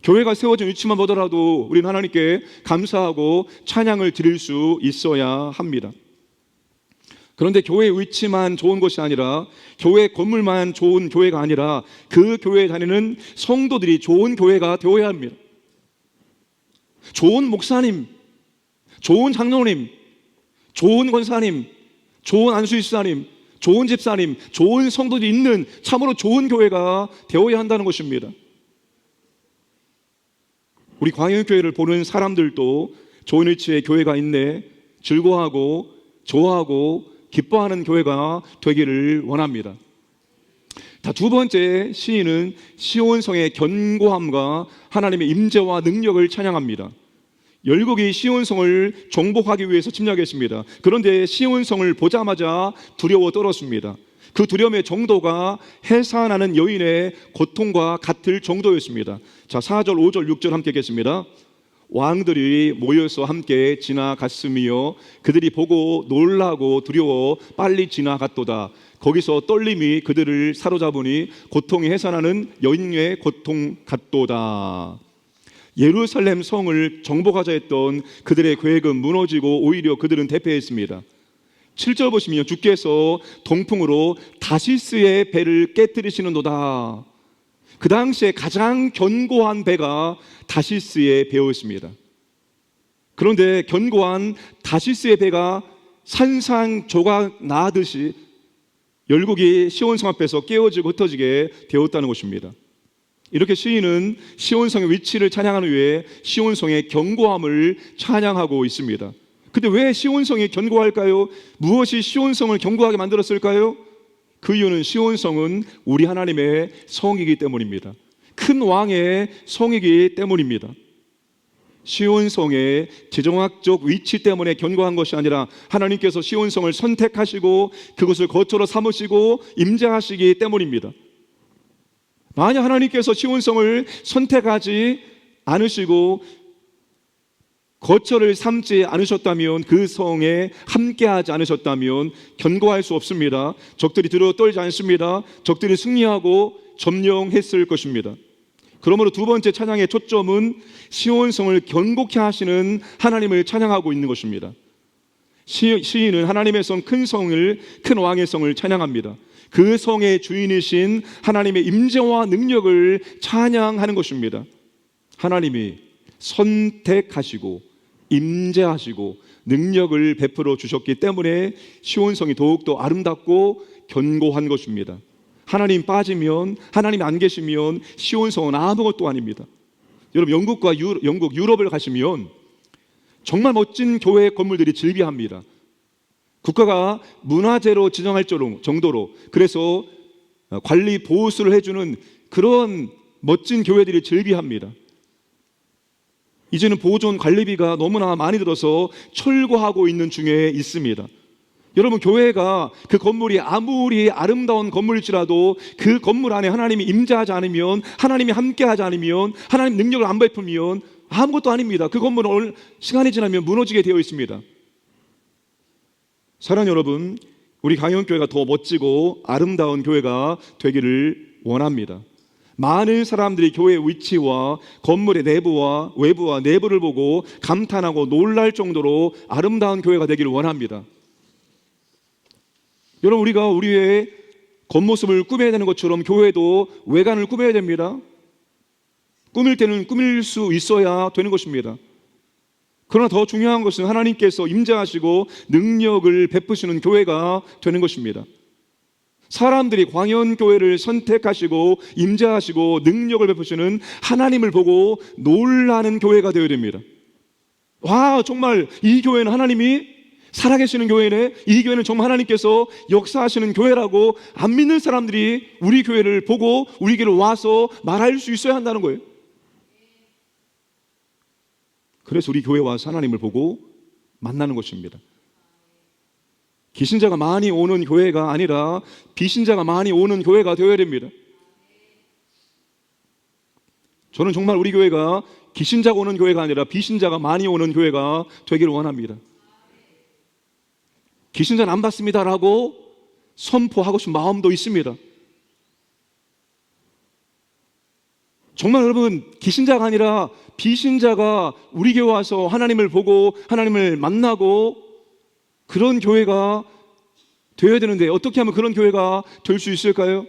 교회가 세워진 위치만 보더라도 우리는 하나님께 감사하고 찬양을 드릴 수 있어야 합니다. 그런데 교회 위치만 좋은 것이 아니라, 교회 건물만 좋은 교회가 아니라 그 교회에 다니는 성도들이 좋은 교회가 되어야 합니다. 좋은 목사님, 좋은 장로님, 좋은 권사님, 좋은 안수집사님, 좋은 집사님, 좋은 성도들이 있는 참으로 좋은 교회가 되어야 한다는 것입니다. 우리 광영교회를 보는 사람들도 좋은 위치에 교회가 있네, 즐거워하고 좋아하고 기뻐하는 교회가 되기를 원합니다. 두 번째, 시인은 시온성의 견고함과 하나님의 임재와 능력을 찬양합니다. 열국이 시온성을 정복하기 위해서 침략했습니다. 그런데 시온성을 보자마자 두려워 떨었습니다. 그 두려움의 정도가 해산하는 여인의 고통과 같을 정도였습니다. 4절, 5절, 6절 함께 읽겠습니다. 왕들이 모여서 함께 지나갔으며 그들이 보고 놀라고 두려워 빨리 지나갔도다. 거기서 떨림이 그들을 사로잡으니 고통이 해산하는 여인의 고통 같도다. 예루살렘 성을 정복하자 했던 그들의 계획은 무너지고 오히려 그들은 대패했습니다. 7절 보시면 주께서 동풍으로 다시스의 배를 깨뜨리시는도다. 그 당시에 가장 견고한 배가 다시스의 배였습니다. 그런데 견고한 다시스의 배가 산산조각 나듯이 열국이 시온성 앞에서 깨어지고 흩어지게 되었다는 것입니다. 이렇게 시인은 시온성의 위치를 찬양하는 후에 시온성의 견고함을 찬양하고 있습니다. 근데 왜 시온성이 견고할까요? 무엇이 시온성을 견고하게 만들었을까요? 그 이유는 시온성은 우리 하나님의 성이기 때문입니다. 큰 왕의 성이기 때문입니다. 시온성의 지정학적 위치 때문에 견고한 것이 아니라 하나님께서 시온성을 선택하시고 그것을 거처로 삼으시고 임재하시기 때문입니다. 만약 하나님께서 시온성을 선택하지 않으시고 거처를 삼지 않으셨다면, 그 성에 함께하지 않으셨다면 견고할 수 없습니다. 적들이 두려워 떨지 않습니다. 적들이 승리하고 점령했을 것입니다. 그러므로 두 번째 찬양의 초점은 시온성을 견고케 하시는 하나님을 찬양하고 있는 것입니다. 시인은 하나님의 성, 큰 성을, 큰 왕의 성을 찬양합니다. 그 성의 주인이신 하나님의 임재와 능력을 찬양하는 것입니다. 하나님이 선택하시고 임재하시고 능력을 베풀어 주셨기 때문에 시온성이 더욱더 아름답고 견고한 것입니다. 하나님 빠지면, 하나님 안 계시면 시온성은 아무것도 아닙니다. 여러분, 영국과 유럽을 가시면 정말 멋진 교회 건물들이 즐비합니다. 국가가 문화재로 지정할 정도로, 그래서 관리 보수를 해주는 그런 멋진 교회들이 즐비합니다. 이제는 보존 관리비가 너무나 많이 들어서 철거하고 있는 중에 있습니다. 여러분, 교회가 그 건물이 아무리 아름다운 건물일지라도 그 건물 안에 하나님이 임재하지 않으면, 하나님이 함께하지 않으면, 하나님 능력을 안 베풀면 아무것도 아닙니다. 그 건물은 시간이 지나면 무너지게 되어 있습니다. 사랑하는 여러분, 우리 강영교회가 더 멋지고 아름다운 교회가 되기를 원합니다. 많은 사람들이 교회의 위치와 건물의 내부와 외부와 내부를 보고 감탄하고 놀랄 정도로 아름다운 교회가 되기를 원합니다. 여러분, 우리가 우리의 겉모습을 꾸며야 되는 것처럼 교회도 외관을 꾸며야 됩니다. 꾸밀 때는 꾸밀 수 있어야 되는 것입니다. 그러나 더 중요한 것은 하나님께서 임재하시고 능력을 베푸시는 교회가 되는 것입니다. 사람들이 광연교회를 선택하시고 임재하시고 능력을 베푸시는 하나님을 보고 놀라는 교회가 되어야 됩니다. 와, 정말 이 교회는 하나님이 살아계시는 교회네, 이 교회는 정말 하나님께서 역사하시는 교회라고 안 믿는 사람들이 우리 교회를 보고 우리 교회를 와서 말할 수 있어야 한다는 거예요. 그래서 우리 교회 와서 하나님을 보고 만나는 것입니다. 기신자가 많이 오는 교회가 아니라 비신자가 많이 오는 교회가 되어야 됩니다. 저는 정말 우리 교회가 기신자가 오는 교회가 아니라 비신자가 많이 오는 교회가 되기를 원합니다. 기신자는 안 받습니다라고 선포하고 싶은 마음도 있습니다. 정말 여러분, 기신자가 아니라 비신자가 우리 교회 와서 하나님을 보고 하나님을 만나고 그런 교회가 되어야 되는데 어떻게 하면 그런 교회가 될 수 있을까요?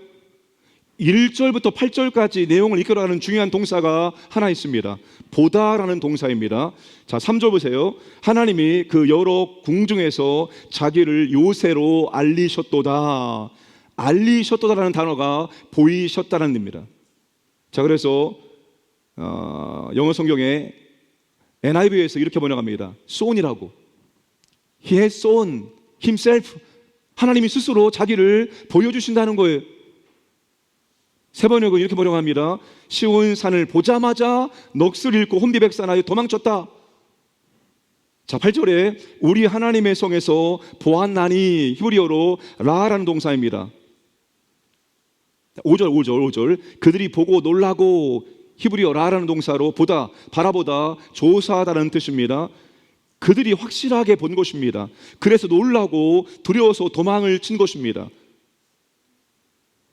1절부터 8절까지 내용을 이끌어가는 중요한 동사가 하나 있습니다. 보다라는 동사입니다. 자, 3절 보세요. 하나님이 그 여러 궁중에서 자기를 요새로 알리셨도다. 알리셨도다라는 단어가 보이셨다는 의미입니다. 자, 그래서 영어 성경에 NIV에서 이렇게 번역합니다. sown이라고. He has sown himself. 하나님이 스스로 자기를 보여주신다는 거예요. 세 번역은 이렇게 번역합니다. 시온 산을 보자마자 넋을 잃고 혼비백산하여 도망쳤다. 자, 8절에 우리 하나님의 성에서 보았나니, 히브리어로 라라는 동사입니다. 5절 그들이 보고 놀라고, 히브리어 라라는 동사로 보다, 바라보다, 조사하다는 뜻입니다. 그들이 확실하게 본 것입니다. 그래서 놀라고 두려워서 도망을 친 것입니다.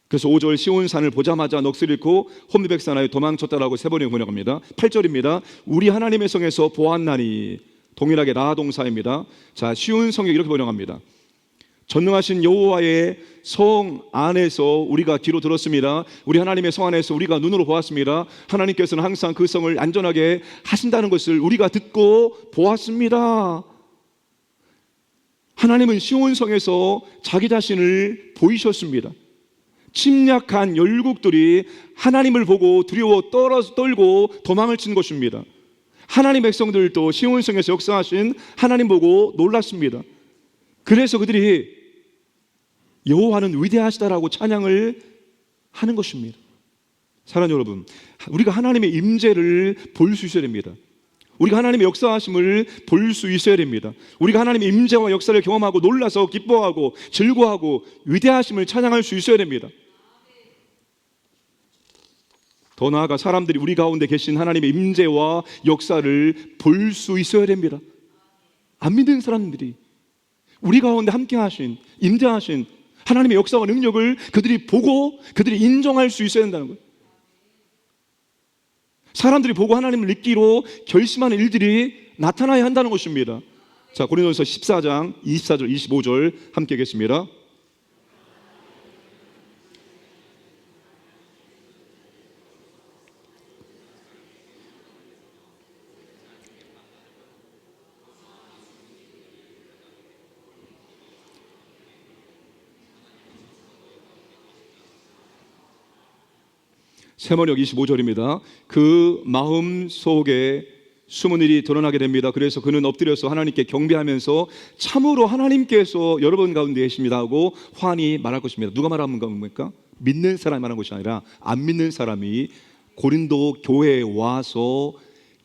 그래서 5절 시온산을 보자마자 넋을 잃고 혼비백산하여 도망쳤다라고 세 번에 번역합니다. 8절입니다. 우리 하나님의 성에서 보았나니, 동일하게 라 동사입니다. 자, 쉬운 성경 이렇게 번역합니다. 전능하신 여호와의 성 안에서 우리가 귀로 들었습니다. 우리 하나님의 성 안에서 우리가 눈으로 보았습니다. 하나님께서는 항상 그 성을 안전하게 하신다는 것을 우리가 듣고 보았습니다. 하나님은 시온 성에서 자기 자신을 보이셨습니다. 침략한 열국들이 하나님을 보고 두려워 떨고 도망을 친 것입니다. 하나님 백성들도 시온 성에서 역사하신 하나님 보고 놀랐습니다. 그래서 그들이 여호와는 위대하시다라고 찬양을 하는 것입니다. 사랑하는 여러분, 우리가 하나님의 임재를 볼 수 있어야 됩니다. 우리가 하나님의 역사하심을 볼 수 있어야 됩니다. 우리가 하나님의 임재와 역사를 경험하고 놀라서 기뻐하고 즐거워하고 위대하심을 찬양할 수 있어야 됩니다. 더 나아가 사람들이 우리 가운데 계신 하나님의 임재와 역사를 볼 수 있어야 됩니다. 안 믿는 사람들이 우리 가운데 함께 하신, 임재하신 하나님의 역사와 능력을 그들이 보고 그들이 인정할 수 있어야 된다는 거예요. 사람들이 보고 하나님을 믿기로 결심하는 일들이 나타나야 한다는 것입니다. 자, 고린도전서 14장 24절 25절 함께 읽겠습니다. 세번역 25절입니다. 그 마음 속에 숨은 일이 드러나게 됩니다. 그래서 그는 엎드려서 하나님께 경배하면서 참으로 하나님께서 여러분 가운데 계십니다 하고 환히 말할 것입니다. 누가 말하는 겁니까? 믿는 사람이 말하는 것이 아니라 안 믿는 사람이 고린도 교회에 와서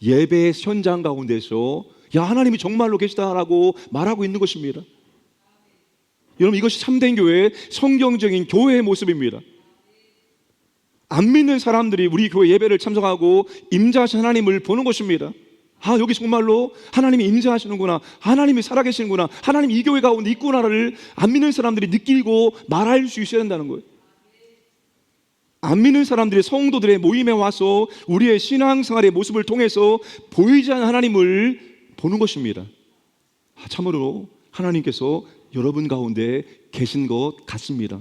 예배 현장 가운데서 야, 하나님이 정말로 계시다라고 말하고 있는 것입니다. 여러분, 이것이 참된 교회, 성경적인 교회의 모습입니다. 안 믿는 사람들이 우리 교회 예배를 참석하고 임재하신 하나님을 보는 것입니다. 아, 여기 정말로 하나님이 임재하시는구나, 하나님이 살아계시는구나, 하나님 이 교회 가운데 있구나를 안 믿는 사람들이 느끼고 말할 수 있어야 된다는 거예요. 안 믿는 사람들이 성도들의 모임에 와서 우리의 신앙생활의 모습을 통해서 보이지 않는 하나님을 보는 것입니다. 아, 참으로 하나님께서 여러분 가운데 계신 것 같습니다.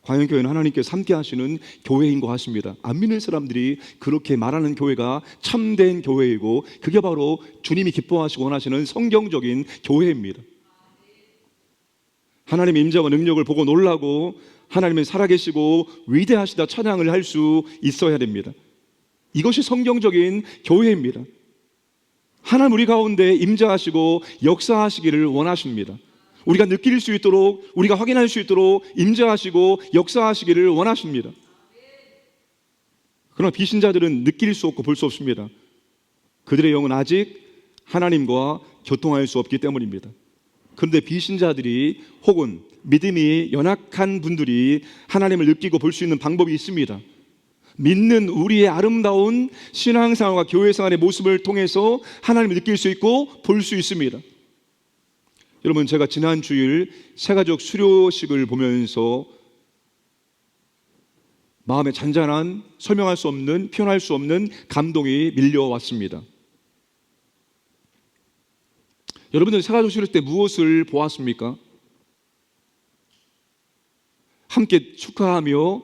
광양교회는 하나님께서 함께 하시는 교회인 것 같습니다. 안 믿는 사람들이 그렇게 말하는 교회가 참된 교회이고 그게 바로 주님이 기뻐하시고 원하시는 성경적인 교회입니다. 하나님의 임재와 능력을 보고 놀라고 하나님은 살아계시고 위대하시다 찬양을 할 수 있어야 됩니다. 이것이 성경적인 교회입니다. 하나님 우리 가운데 임재하시고 역사하시기를 원하십니다. 우리가 느낄 수 있도록, 우리가 확인할 수 있도록 임재하시고 역사하시기를 원하십니다. 그러나 비신자들은 느낄 수 없고 볼 수 없습니다. 그들의 영은 아직 하나님과 교통할 수 없기 때문입니다. 그런데 비신자들이 혹은 믿음이 연약한 분들이 하나님을 느끼고 볼 수 있는 방법이 있습니다. 믿는 우리의 아름다운 신앙생활과 교회생활의 모습을 통해서 하나님을 느낄 수 있고 볼 수 있습니다. 여러분, 제가 지난 주일 새가족 수료식을 보면서 마음에 잔잔한, 설명할 수 없는, 표현할 수 없는 감동이 밀려왔습니다. 여러분들 새가족 수료식 때 무엇을 보았습니까? 함께 축하하며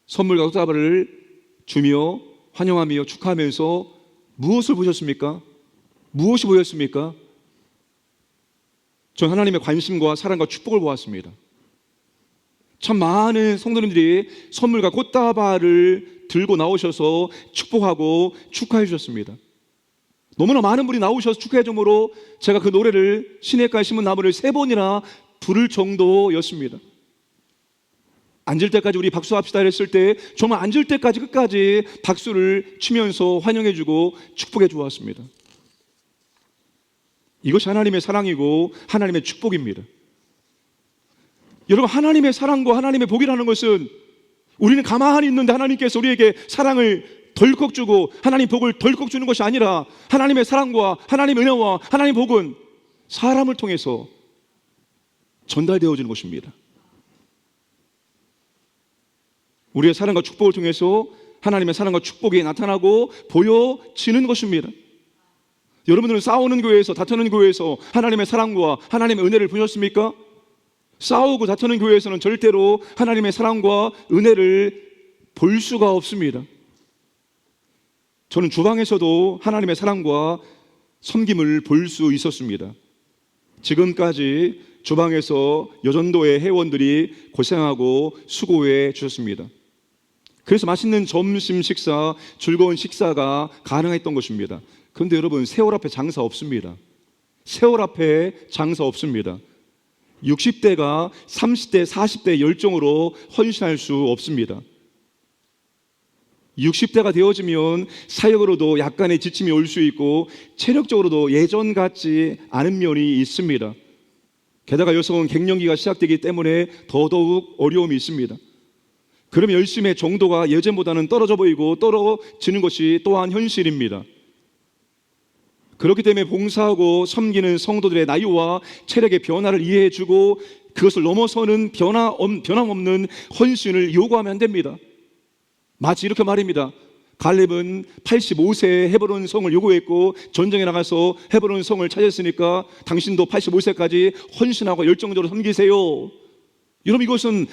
선물과 꽃다발을 주며 환영하며 축하하면서 무엇을 보셨습니까? 무엇이 보였습니까? 전 하나님의 관심과 사랑과 축복을 보았습니다. 참 많은 성도님들이 선물과 꽃다발을 들고 나오셔서 축복하고 축하해 주셨습니다. 너무나 많은 분이 나오셔서 축하해 주므로 제가 그 노래를 시냇가에 심은 나무를 3번이나 부를 정도였습니다. 앉을 때까지 우리 박수합시다 했을 때 정말 앉을 때까지 끝까지 박수를 치면서 환영해 주고 축복해 주었습니다. 이것이 하나님의 사랑이고 하나님의 축복입니다. 여러분, 하나님의 사랑과 하나님의 복이라는 것은 우리는 가만히 있는데 하나님께서 우리에게 사랑을 덜컥 주고 하나님 복을 덜컥 주는 것이 아니라 하나님의 사랑과 하나님의 은혜와 하나님의 복은 사람을 통해서 전달되어지는 것입니다. 우리의 사랑과 축복을 통해서 하나님의 사랑과 축복이 나타나고 보여지는 것입니다. 여러분들은 싸우는 교회에서, 다투는 교회에서 하나님의 사랑과 하나님의 은혜를 보셨습니까? 싸우고 다투는 교회에서는 절대로 하나님의 사랑과 은혜를 볼 수가 없습니다. 저는 주방에서도 하나님의 사랑과 섬김을 볼 수 있었습니다. 지금까지 주방에서 여전도의 회원들이 고생하고 수고해 주셨습니다. 그래서 맛있는 점심 식사, 즐거운 식사가 가능했던 것입니다. 그런데 여러분, 세월 앞에 장사 없습니다. 세월 앞에 장사 없습니다. 60대가 30대, 40대 열정으로 헌신할 수 없습니다. 60대가 되어지면 사역으로도 약간의 지침이 올 수 있고 체력적으로도 예전 같지 않은 면이 있습니다. 게다가 여성은 갱년기가 시작되기 때문에 더더욱 어려움이 있습니다. 그러면 열심의 정도가 예전보다는 떨어져 보이고 떨어지는 것이 또한 현실입니다. 그렇기 때문에 봉사하고 섬기는 성도들의 나이와 체력의 변화를 이해해주고 그것을 넘어서는 변함없는 헌신을 요구하면 안 됩니다. 마치 이렇게 말입니다. 갈렙은 85세에 헤브론 성을 요구했고 전쟁에 나가서 헤브론 성을 차지했으니까 당신도 85세까지 헌신하고 열정적으로 섬기세요. 여러분, 이것은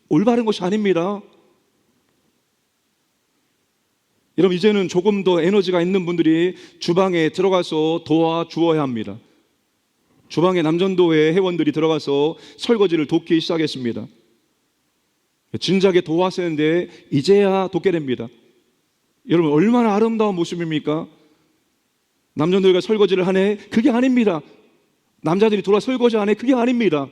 올바른 것이 아닙니다. 여러분, 이제는 조금 더 에너지가 있는 분들이 주방에 들어가서 도와주어야 합니다. 주방에 남전도회 회원들이 들어가서 설거지를 돕기 시작했습니다. 진작에 도왔었는데 이제야 돕게 됩니다. 여러분, 얼마나 아름다운 모습입니까? 남전도회가 설거지를 하네? 그게 아닙니다. 남자들이 돌아 설거지 하네? 그게 아닙니다.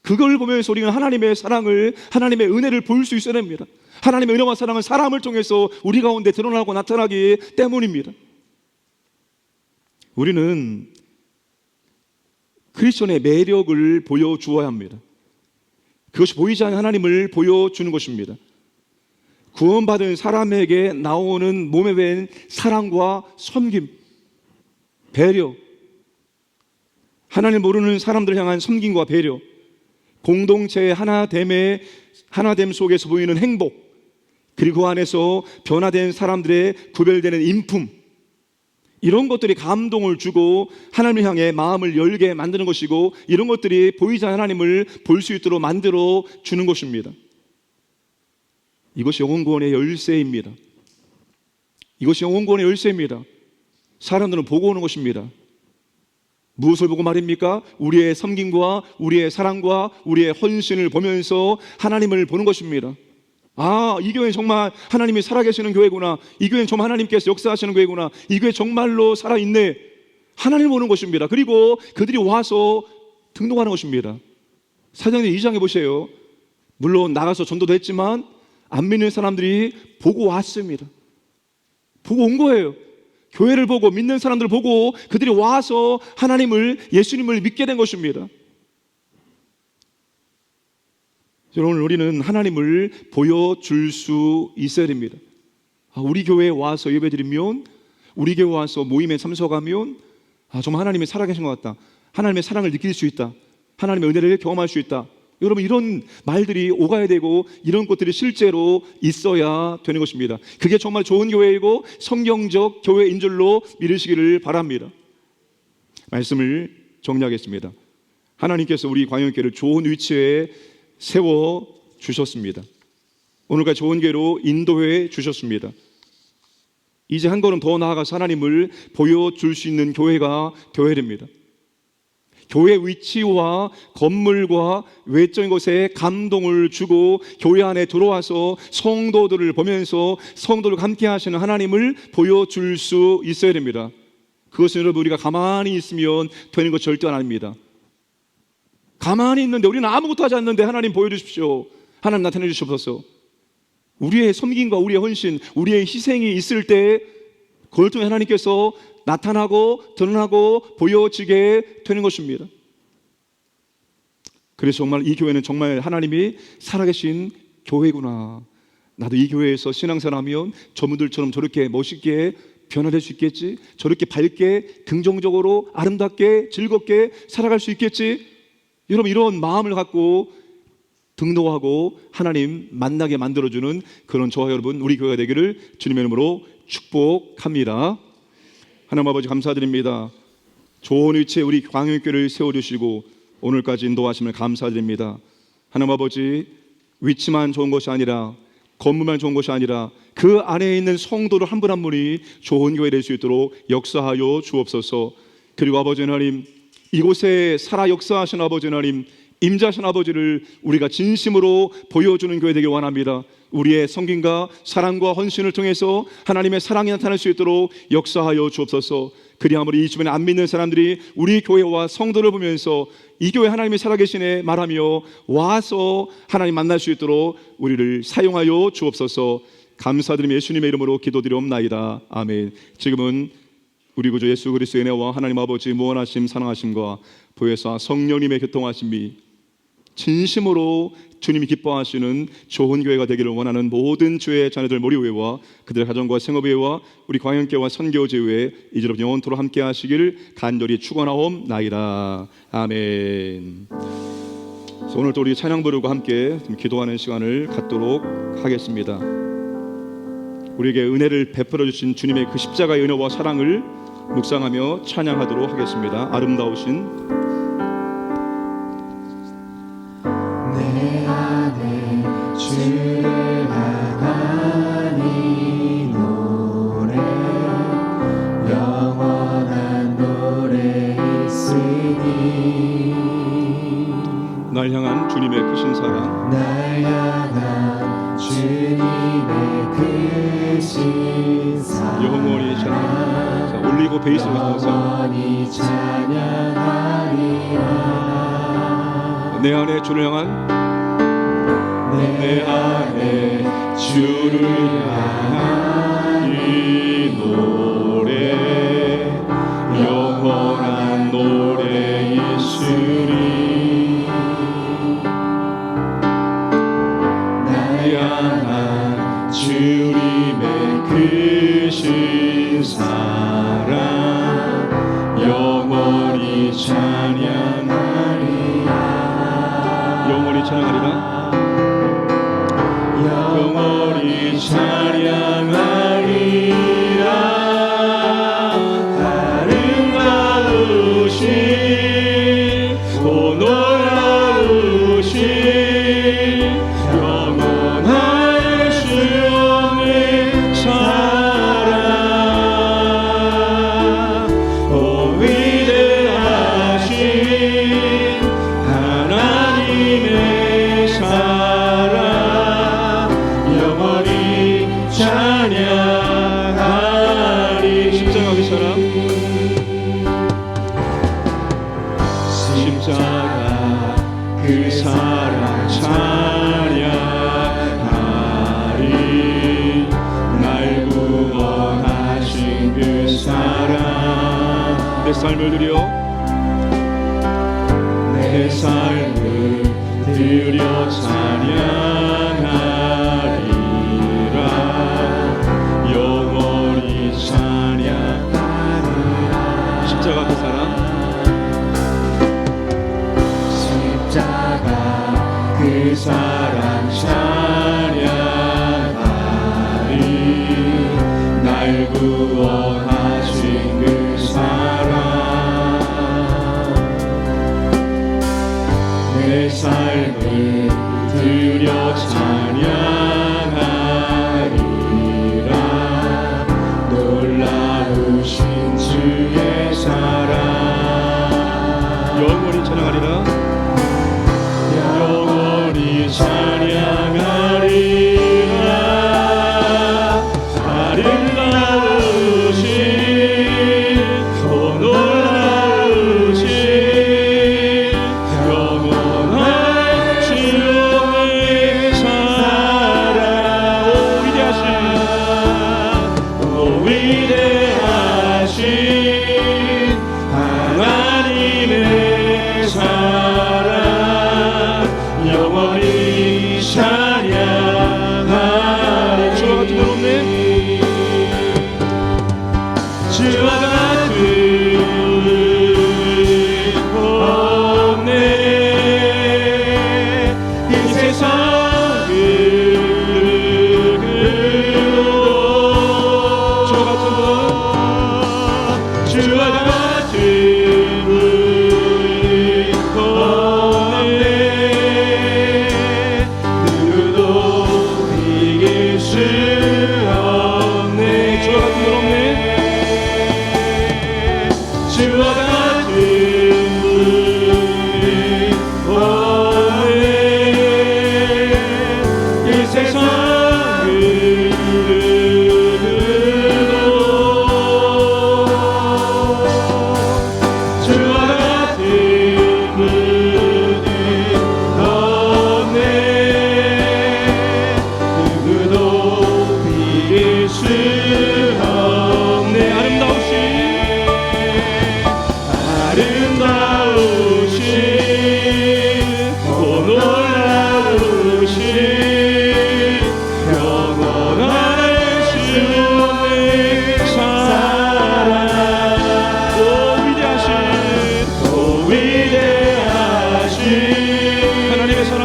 그걸 보면서 우리는 하나님의 사랑을, 하나님의 은혜를 볼 수 있어야 됩니다. 하나님의 은혜와 사랑은 사람을 통해서 우리 가운데 드러나고 나타나기 때문입니다. 우리는 크리스천의 매력을 보여주어야 합니다. 그것이 보이지 않는 하나님을 보여주는 것입니다. 구원받은 사람에게 나오는 몸에 밴 사랑과 섬김, 배려, 하나님을 모르는 사람들 향한 섬김과 배려, 공동체의 하나됨 속에서 보이는 행복, 그리고 그 안에서 변화된 사람들의 구별되는 인품, 이런 것들이 감동을 주고 하나님을 향해 마음을 열게 만드는 것이고, 이런 것들이 보이지 않는 하나님을 볼 수 있도록 만들어 주는 것입니다. 이것이 영혼구원의 열쇠입니다. 이것이 영혼구원의 열쇠입니다. 사람들은 보고 오는 것입니다. 무엇을 보고 말입니까? 우리의 섬김과 우리의 사랑과 우리의 헌신을 보면서 하나님을 보는 것입니다. 아, 이 교회는 정말 하나님이 살아계시는 교회구나. 이 교회는 정말 하나님께서 역사하시는 교회구나. 이 교회 정말로 살아있네. 하나님을 보는 것입니다. 그리고 그들이 와서 등록하는 것입니다. 사도행전 2장에 보세요. 물론 나가서 전도도 했지만 안 믿는 사람들이 보고 왔습니다. 보고 온 거예요. 교회를 보고 믿는 사람들을 보고 그들이 와서 하나님을, 예수님을 믿게 된 것입니다. 오늘 우리는 하나님을 보여줄 수 있어야 됩니다. 우리 교회에 와서 예배드리면, 우리 교회에 와서 모임에 참석하면 정말 하나님이 살아계신 것 같다, 하나님의 사랑을 느낄 수 있다, 하나님의 은혜를 경험할 수 있다. 여러분, 이런 말들이 오가야 되고 이런 것들이 실제로 있어야 되는 것입니다. 그게 정말 좋은 교회이고 성경적 교회인 줄로 믿으시기를 바랍니다. 말씀을 정리하겠습니다. 하나님께서 우리 광영교회를 좋은 위치에 세워주셨습니다. 오늘까지 좋은 교회로 인도해 주셨습니다. 이제 한 걸음 더 나아가서 하나님을 보여줄 수 있는 교회가 되어야 됩니다. 교회 위치와 건물과 외적인 것에 감동을 주고 교회 안에 들어와서 성도들을 보면서 성도들과 함께 하시는 하나님을 보여줄 수 있어야 됩니다. 그것은 여러분, 우리가 가만히 있으면 되는 것 절대 아닙니다. 가만히 있는데, 우리는 아무것도 하지 않는데 하나님 보여주십시오, 하나님 나타내 주시옵소서. 우리의 섬김과 우리의 헌신, 우리의 희생이 있을 때 그걸 통해 하나님께서 나타나고 드러나고 보여지게 되는 것입니다. 그래서 정말 이 교회는 정말 하나님이 살아계신 교회구나, 나도 이 교회에서 신앙생활하면 저분들처럼 저렇게 멋있게 변화될 수 있겠지, 저렇게 밝게 긍정적으로 아름답게 즐겁게 살아갈 수 있겠지. 여러분, 이런 마음을 갖고 등록하고 하나님 만나게 만들어주는 그런 저와 여러분, 우리 교회가 되기를 주님의 이름으로 축복합니다. 하나님 아버지, 감사드립니다. 좋은 위치에 우리 광영교회를 세워주시고 오늘까지 인도하심을 감사드립니다. 하나님 아버지, 위치만 좋은 것이 아니라, 건물만 좋은 것이 아니라 그 안에 있는 성도들 한 분 한 분이 좋은 교회 될 수 있도록 역사하여 주옵소서. 그리고 아버지 하나님, 이곳에 살아 역사하신 아버지 하나님, 임자신 아버지를 우리가 진심으로 보여주는 교회 되길 원합니다. 우리의 섬김과 사랑과 헌신을 통해서 하나님의 사랑이 나타날 수 있도록 역사하여 주옵소서. 그리하므로 이 주변에 안 믿는 사람들이 우리 교회와 성도를 보면서 이 교회 하나님이 살아계시네 말하며 와서 하나님 만날 수 있도록 우리를 사용하여 주옵소서. 감사드리며 예수님의 이름으로 기도드리옵나이다. 아멘. 지금은 우리 구주 예수 그리스도의 은혜와 하나님 아버지 무한하심 사랑하심과 보혜사 성령님의 교통하심이 진심으로 주님이 기뻐하시는 좋은 교회가 되기를 원하는 모든 주의 자녀들 모리교회와 그들의 가정과 생업회와 우리 광영교회와 선교제회 이제부터 영원토록 함께 하시길 간절히 축원하옵나이다. 아멘. 오늘 또 우리 찬양 부르고 함께 기도하는 시간을 갖도록 하겠습니다. 우리에게 은혜를 베풀어 주신 주님의 그 십자가의 은혜와 사랑을 묵상하며 찬양하도록 하겠습니다. 아름다우신 내 안에 주를 향한 이 노래, 영원한 노래 있으니, 날 향한 주님의 크신 사랑, 날 향한 주님의 크신 사랑 영원히 찬양하리라. 자, 올리고 베이스로 가서 영원히 찬양하리라. 내 안에 주를 향한, 내 안에 주를 향한 이 노래, 영원한 노래 있으리. 날 향한 주님의 크신 사랑 영원히 찬양하리라. 영원히 찬양하리라. 영원히 찬양하리라. 아름다우신 오 놀라우신 영원한 주의 사랑, 오 위대하신 삶을 드려 내 삶을 드려 찬양하리라 영원히 찬양하리라 십자가 그 사랑 십자가 그 사랑 찬양하리 날 구원하신 그 사랑 내 삶을 드려 찬양하리라 놀라우신 주의 사랑 영원히 찬양하리라 영원히 찬양하리라 아름다우신 오 놀라우신 영원한 주의 사랑 오 위대하신 하나님의 사랑 영원히 찬양하리 주와 같은 분 없네 주와 같은 분 없네 이 세상을 주와 같은 분 주와 같은 분 없네 누구도 이길 수 없네 주와 같은 분 없네 주와 같은 분 없네 이 세상을 주와 같은 분은 없네 누구도 비길 수 없네 아름다우신 오 놀라우신 영원한 주의 사랑 오 위대하신 하나님의 사랑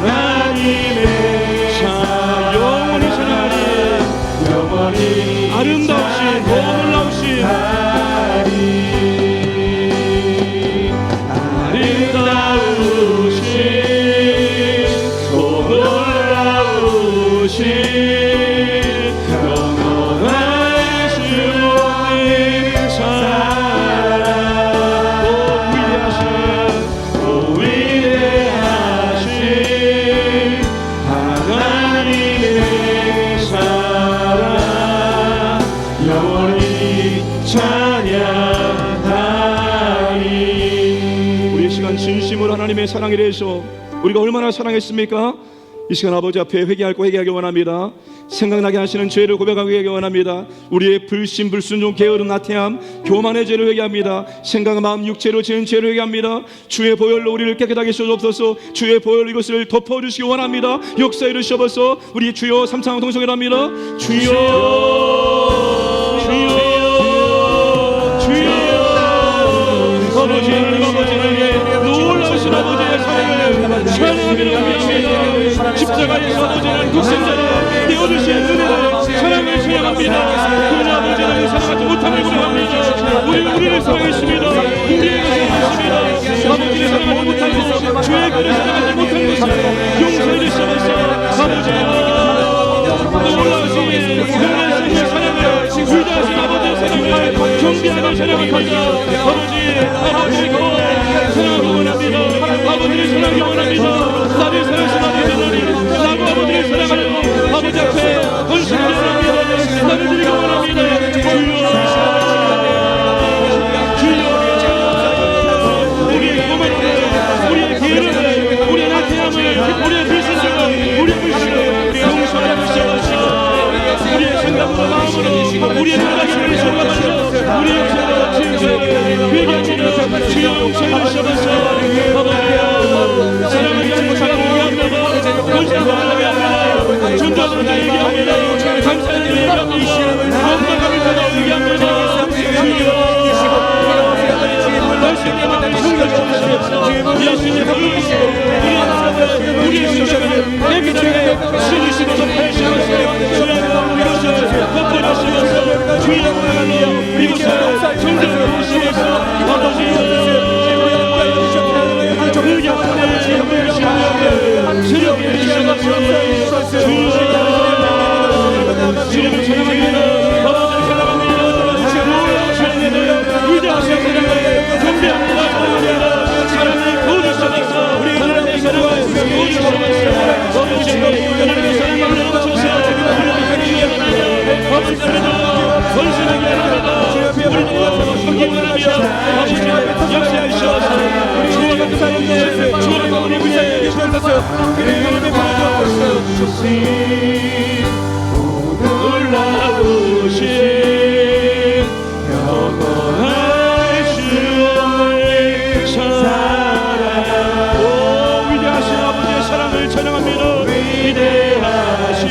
영원히 찬양하리 영원히 아름다우신 오 놀라우신 아름다우신 오 놀라우신 영원한 주의 사랑 오 위대하신 하나님의 사랑 영원히 찬양하리 우리 시간 진심으로 하나님의 사랑에 대해서 우리가 얼마나 사랑했습니까? 이 시간 아버지 앞에 회개하기 원합니다. 생각나게 하시는 죄를 고백하기 원합니다. 우리의 불신, 불순종, 게으름, 나태함, 교만의 죄를 회개합니다. 생각, 마음, 육체로 지은 죄를 회개합니다. 주의 보혈로 우리를 깨끗하게 씻어주옵소서. 주의 보혈로 이것을 덮어주시기 원합니다. 역사에 이르셔서 우리 주여 삼창 동성을 합니다. 주여 아버지 하나님 아버지를 놀라우신 아버지의 사랑을 찬양합니다. 십자가에서 아버지는 독생자를 떼어주신 은혜를 사랑을 찬양합니다. 그러나 아버지는 사랑하지 못함을 고백합니다. 우리를 사랑했습니다. 우리에게 사랑했습니다. 아버지를 사랑하지 못하고 주의 그를 사랑하지 못한 것을 용서해 주시옵소서. 아버지 놀라우신 은혜의 사랑을 위대하신 아버지의 사랑을 경배하는 사랑을 받자. 아버지를 사랑하기 원합니다. 아버지를 사랑하기 원합니다. 나를 사랑하신 아버지 하나님, 나도 아버지를 사랑하는 아버지 앞에 헌신하기 원합니다. 나를 드리기 원합니다. 주여 우리의 고만을, 우리의 게으름을, 우리의 나태함을, 우리의 불신을, 우리의 불신을 용서하여 주시옵소서. 우리의 생각으로 마음으로 우리의 생각을 소감하셔 우리의 생각을 지으시옵소서. 주여 용서해 주시옵소서. 아버지여 사랑하지 못하고 위험하고 불쌍함을 위함으로 존재하는 자에게 위함으로 감사하는 자에게 위함으로 건강함을 전하고 위함으로 주여 말씀에 맞는 성결 주시옵소서. 예수님 부르시고 우리의 신장을 내비치게 쓰시고서 팔시면서 이루시옵소서. 덮어주시면서 주의 영광을 이곳을 성전을 부으시면서 아버지여 그 약속을 지키시며 주님을 주시옵소서. 주님을 사랑합니다. 아버지를 사랑합니다. 위대하신 하나님을 경배합니다. 사랑을 부어주시옵소서. 우리 하나님의 사랑을 부어주시옵소서. 하나님의 사랑을 넘쳐서 아버지입니다. 권신하게 합니다. 우리는 성기 원하며 아버지의 역사하시옵소서. 주와 같은 사람들 주와 같은 우리 위에 놀라우신 영원하신 사랑 오 위대하신 아버지의 사랑을 찬양합니다. 위대하신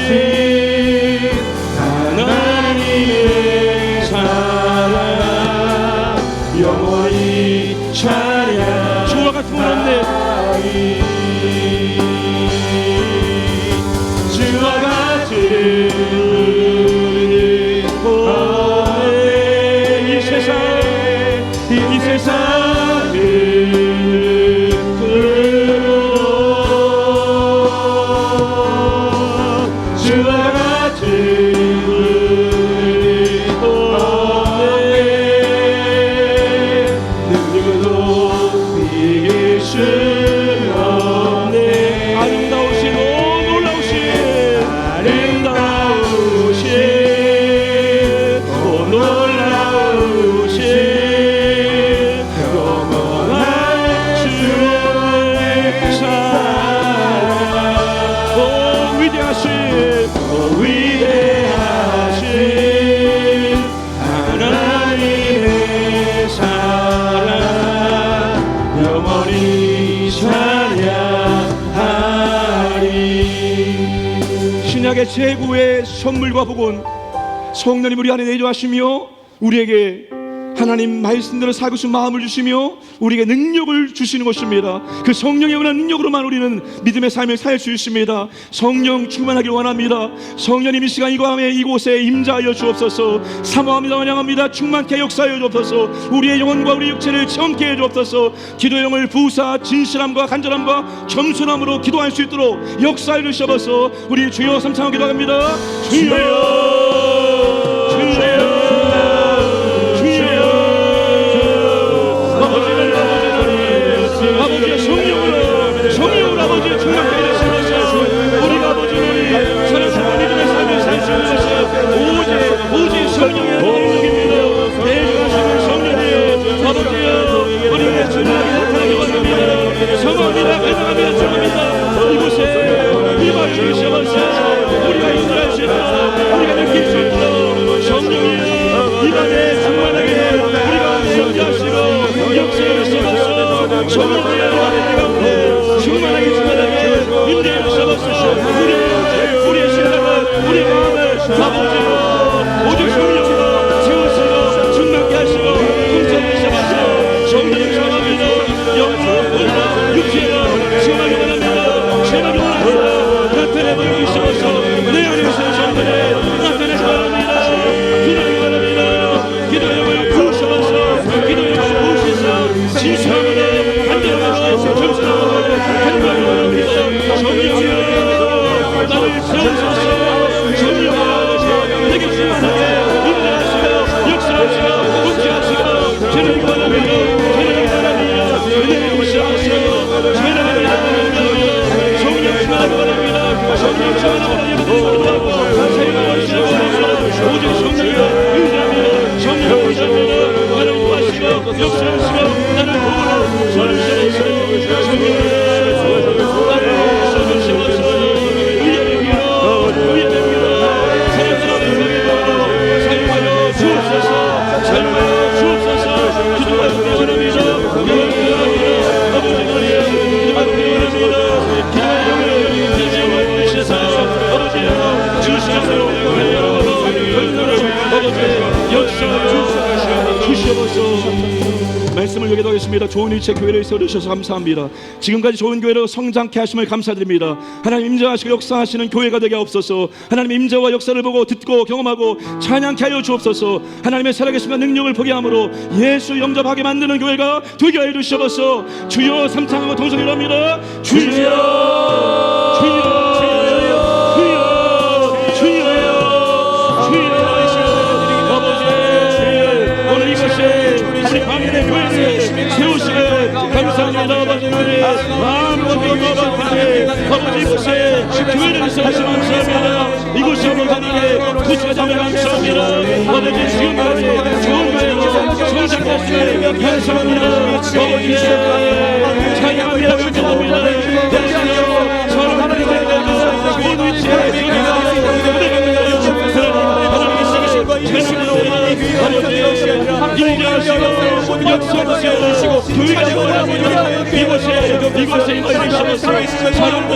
하나님의 사랑 영원히 찬양 주와 같은 없네 주와 같은 이 세상을 주와 같은 능력으로 이길 수 없네. 아름다우신 오 놀라우신 아름다우신 오 놀라우신 영원한 주의 사랑 오 위대하신 하나님의 사랑 영원히 찬양하리. 신약의 최고의 선물과 복은 성령님 우리 안에 내주하시며 우리에게 하나님 말씀대로 살고 싶은 마음을 주시며 우리에게 능력을 주시는 것입니다. 그 성령의 원한 능력으로만 우리는 믿음의 삶을 살 수 있습니다. 성령 충만하길 원합니다. 성령님 이 시간 이곳에 임자하여 주옵소서. 사모합니다. 환영합니다. 충만케 역사하여 주옵소서. 우리의 영혼과 우리 육체를 체험케 해 주옵소서. 기도의 영을 부으사 진실함과 간절함과 겸손함으로 기도할 수 있도록 역사해 주시옵소서. 우리 주여 삼창하고 기도합니다. 주여 성령으로 아버지의 충만케 해주시옵소서. 우리가 아버지를 사랑하고 믿음의 삶을 살 수 있는 것은 오직 성령의 능력입니다. 대주하시는 성령이여 아버지여 우리의 충만하게 나타나게 원합니다. 성합니다. 갈망합니다. 축원합니다. 이곳에 임하여 주시옵소서. 우리가 인도할 수 있도록 우리가 느낄 수 있도록 성령이여 이밤에 충만하게 우리가 성취하시고 역사해 주시옵소서. 성령이여 충만하게 임대해 주시옵소서. 우리의 신랑은 우리의 마음을 아버지로 오직 성령으로 채우시고 충만케 하시고 공짜로 주시옵소서. 성령을 사랑합니다. 영혼으로 육체로 충만하게 원합니다. 충만하게 원합니다. 나타내 보이고 있어서 내 안에 계신 성령을 나타내 원합니다. 기도하기 원합니다. 기도하여 부으셔서 기도하여 부으셔서 진실함으로 간절함으로 겸손함으로 간구하기 원합니다. 성령이여 나를 세우소서. 성령이여 내게 충만하게 인도하시고 역사하시고 공치하시고 죄를 원합니다. 죄를 원합니다. 은혜를 주시옵소서. 죄를 원합니다. 성령 충만하게 원합니다. 성령 충만하게 원하고 사용하고 주시옵소서. 오직 성령이여 의지합니다. 성령 의지합니다. 나를 구하시고 역사하시고 나를 도우라 주시옵소서. 성령이여 나를 써주시옵소서. 사용하여 주옵소서. 기도하여 원합니다. 말씀을 여기다 하겠습니다. 좋은 일체 교회를 세워주셔서 감사합니다. 지금까지 좋은 교회로 성장케 하심을 감사드립니다. 하나님 임재하시고 역사하시는 교회가 되게 하옵소서. 하나님 임재와 역사를 보고 듣고 경험하고 찬양케 하여 주옵소서. 하나님의 살아계심과 능력을 보게 함으로 예수 영접하게 만드는 교회가 되게 하여 주시옵소서. 주여 삼창하고 동성이랍니다. 주여 주여 주여 주여 우리 광야의 교회를 세우시네. 감사합니다. 아버지 아버지 이곳에 교회를 세우시면 감사합니다. 이곳이 하나님의 도시가 되면 감사합니다. 아버지 지금까지 좋은 교회로 성장하시네. 감사합니다. 아버지 찬양합니다. 감사합니다. 사랑하는 좋은 위치에 이곳에 임하시옵소서. 사랑하는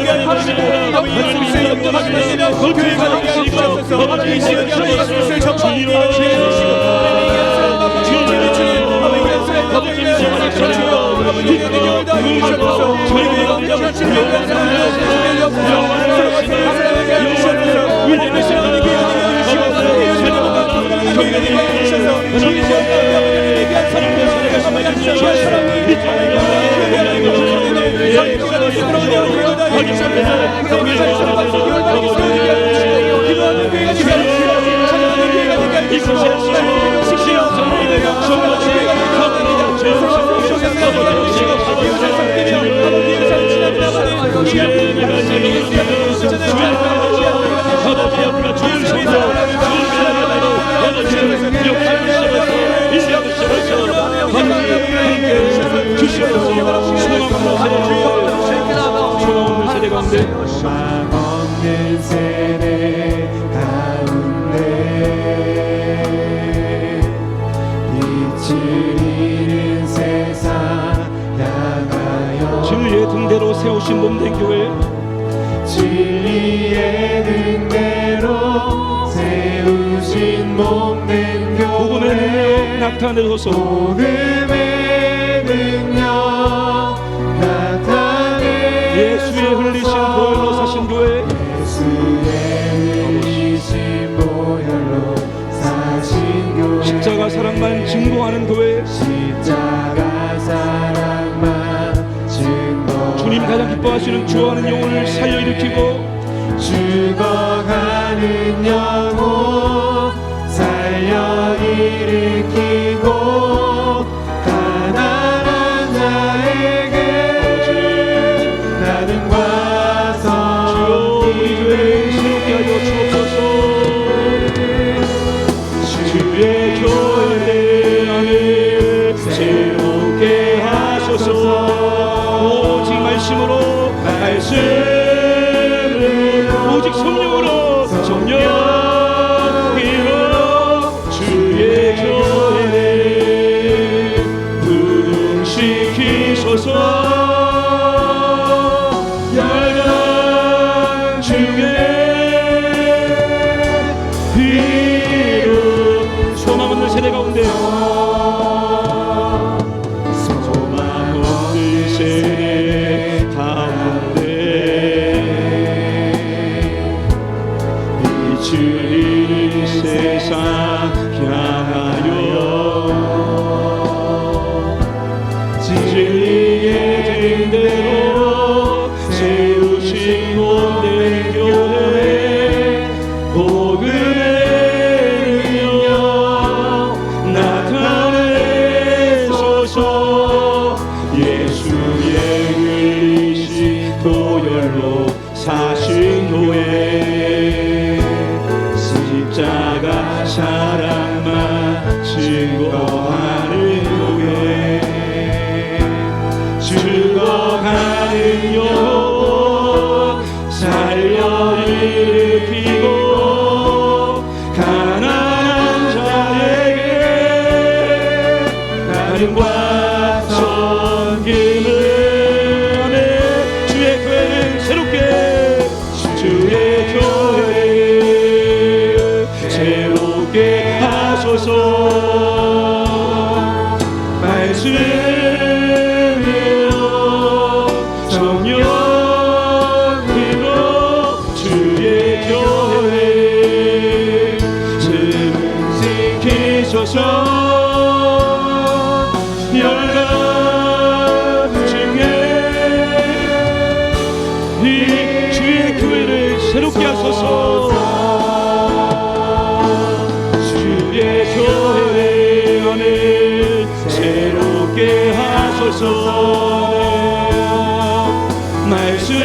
없는 세대 가운데 빛을 잃은 세상 향하여 진리의 등대로 세우신 몸된 교회, 진리의 등대로 세우신 몸된 교회, 복음의 능력 나타내소서. 복음의 능력 나타내 예수의 흘리신 보혈로 사신 교회, 예수의 흘리신 보혈로 사신 교회, 십자가 사랑만 증거하는 교회, 십자가 사랑만 증거, 주님 가장 기뻐하시는 주어하는 영혼을 살려 일으키고 죽어가는 영혼 살려 일으키고 가난한 자에게 나눔과 섬김을 새롭게 하여 주옵소서. 주의 교회 안에 새롭게 하소서. 오직 말씀으로 오직 성령으로 주의 교회를 부흥시키소서. 열방 중에 비로 소망 없는 세대 가운데 소망 없는 세대 가운데 주님 세상 향하여 진리의 등대로 세우신 몸된 교회, 복음의 능력 나타내소서. 예수의 흘리신 보혈로 사신 교회, 십자가 사랑만 증거하는 교회, 죽어가는 영혼 살려 일으키고 가난한 자에게 나눔과 섬김을 하네. 주의 교회를 새롭게, 주의 교회를 새롭게 하소서. 말씀 지키소서. 열방 중에 이 주의 교회를 새롭게 하소서. 주의 교회 안에 새롭게 하소서. 말씀으로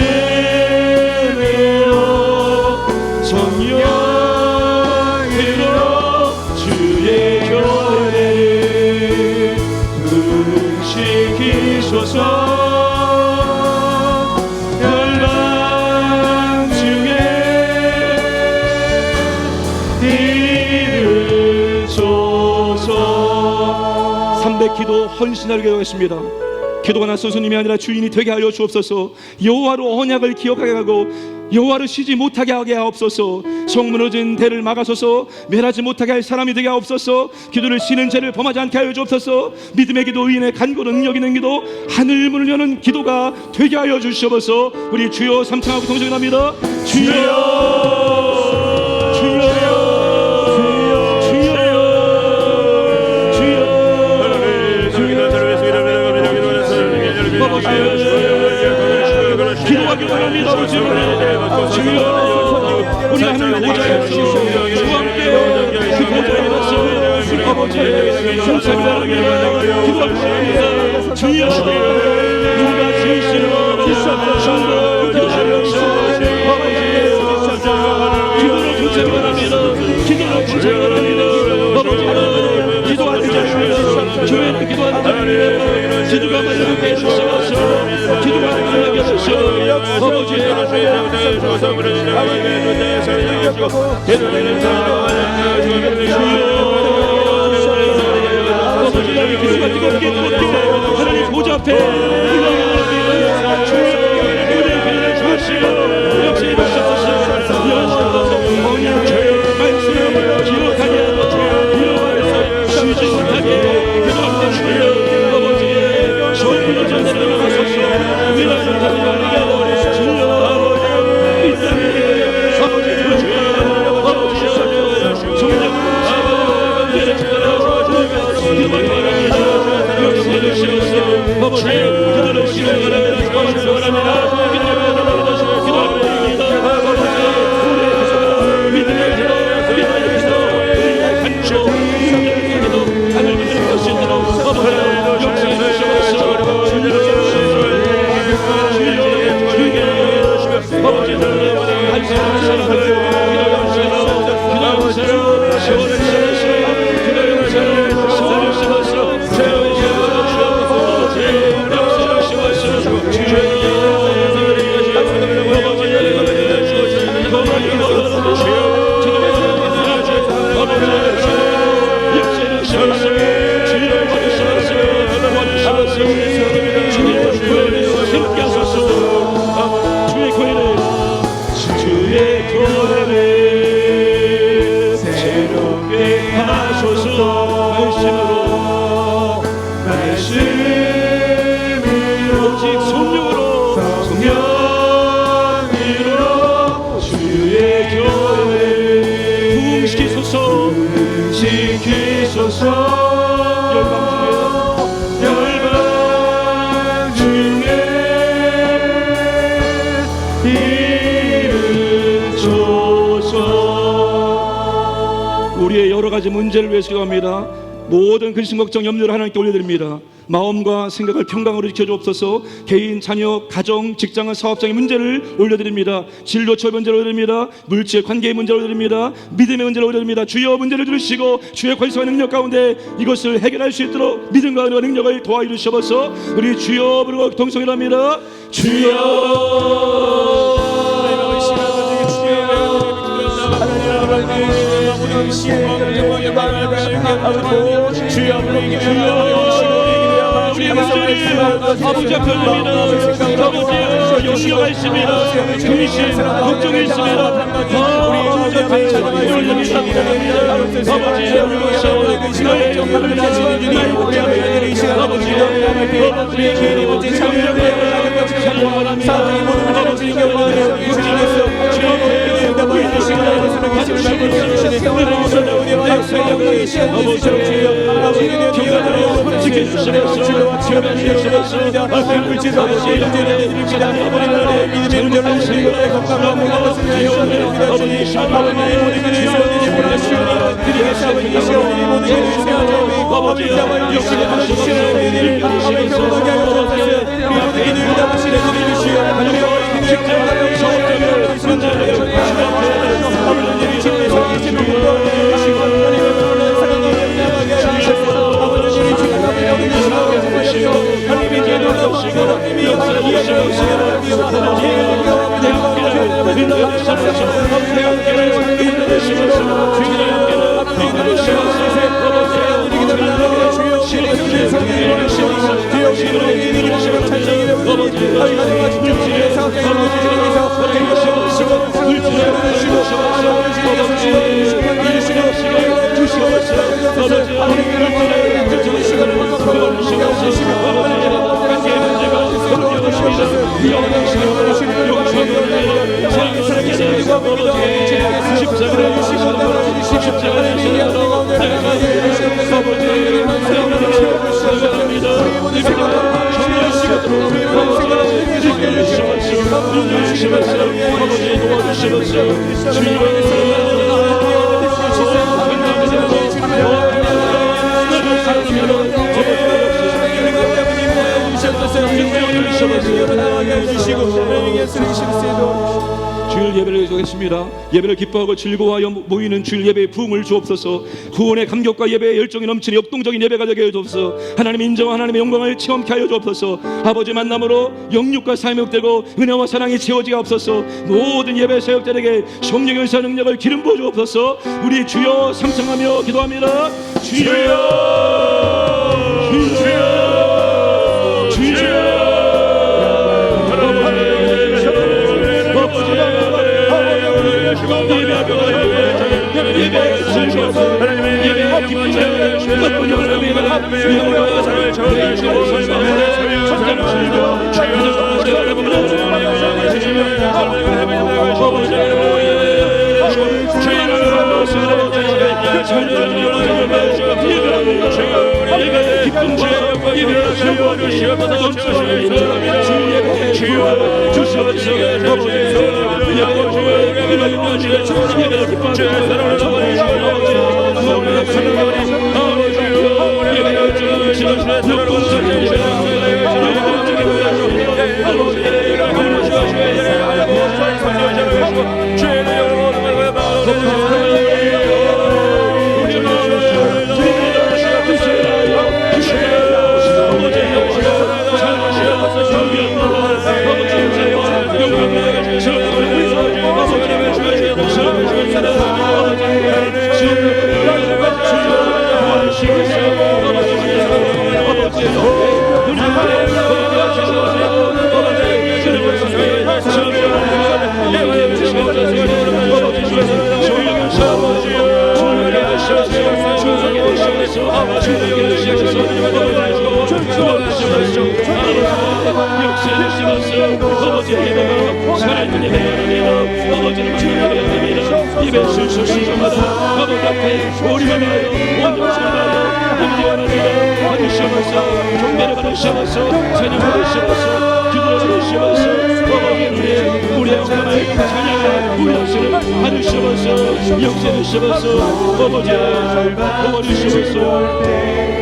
성령으로 주의 교회를 부흥시키소서. 열방 중에 이르소서. 300기도 헌신하게 기도하겠습니다. 기도가 나서 손님이 아니라 주인이 되게 하여 주옵소서. 여호와로 언약을 기억하게 하고 여호와를 쉬지 못하게 하게 하옵소서. 성무너진 대를 막아서서 멸하지 못하게 할 사람이 되게 하옵소서. 기도를 쉬는 죄를 범하지 않게 하여 주옵소서. 믿음의 기도, 의인의 간구로 능력 있는 기도, 하늘 문을 여는 기도가 되게 하여 주시옵소서. 우리 주여 삼창하고 동정합니다. 주여, 주여, 주여, 기도합니다. 주여, 우리 하늘 보좌에서 주와 함께 그 보좌에서 아버지 감사합니다. 기도합니다. 주여, 우리가 진실로 기도하옵소서. 기도로 부탁합니다. 기도로 부탁합니다. 기도하는 자입니다. 교회는 기도하는 자입니다. 기도가 만나게 해주시옵소서. 기도가 만나게 해주시옵소서. 아버지 기도가 뜨겁게 하나님 보좌 앞에 우리의 여러 가지 문제를 위해서 기도합니다. 모든 근심 걱정 염려를 하나님께 올려드립니다. 마음과 생각을 평강으로 지켜주옵소서. 개인, 자녀, 가정, 직장과 사업장의 문제를 올려드립니다. 진로처의 문제를 올려드립니다. 물질 관계의 문제를 올려드립니다. 믿음의 문제를 올려드립니다. 주여 문제를 들으시고 주의 권세와 능력 가운데 이것을 해결할 수 있도록 믿음과 은혜와 능력을 도와 주시옵소서. 우리 주여 부르고 동성이랍니다. 주여 우리의 문제를 아버지 앞에 올립니다. 아버지여 염려가 있습니다. 근심, 걱정이 있습니다. 아버지 앞에 올립니다. 아버지여 주일 예배를 드리겠습니다. 예배를 기뻐하고 즐거워하여 모이는 주일 예배의 부흥을 주옵소서. 구원의 감격과 예배의 열정이 넘치는 역동적인 예배가 되게 해주옵소서. 하나님 인정한 하나님의 영광을 체험케 하여 주옵소서. 아버지 만남으로 영육과 삶이 회복되고 은혜와 사랑이 채워지게 하옵소서. 모든 예배 사역자에게 성령의 은사 능력을 기름 부어 주옵소서. 우리 주여 삼창하며 기도합니다. 주여 주여 주여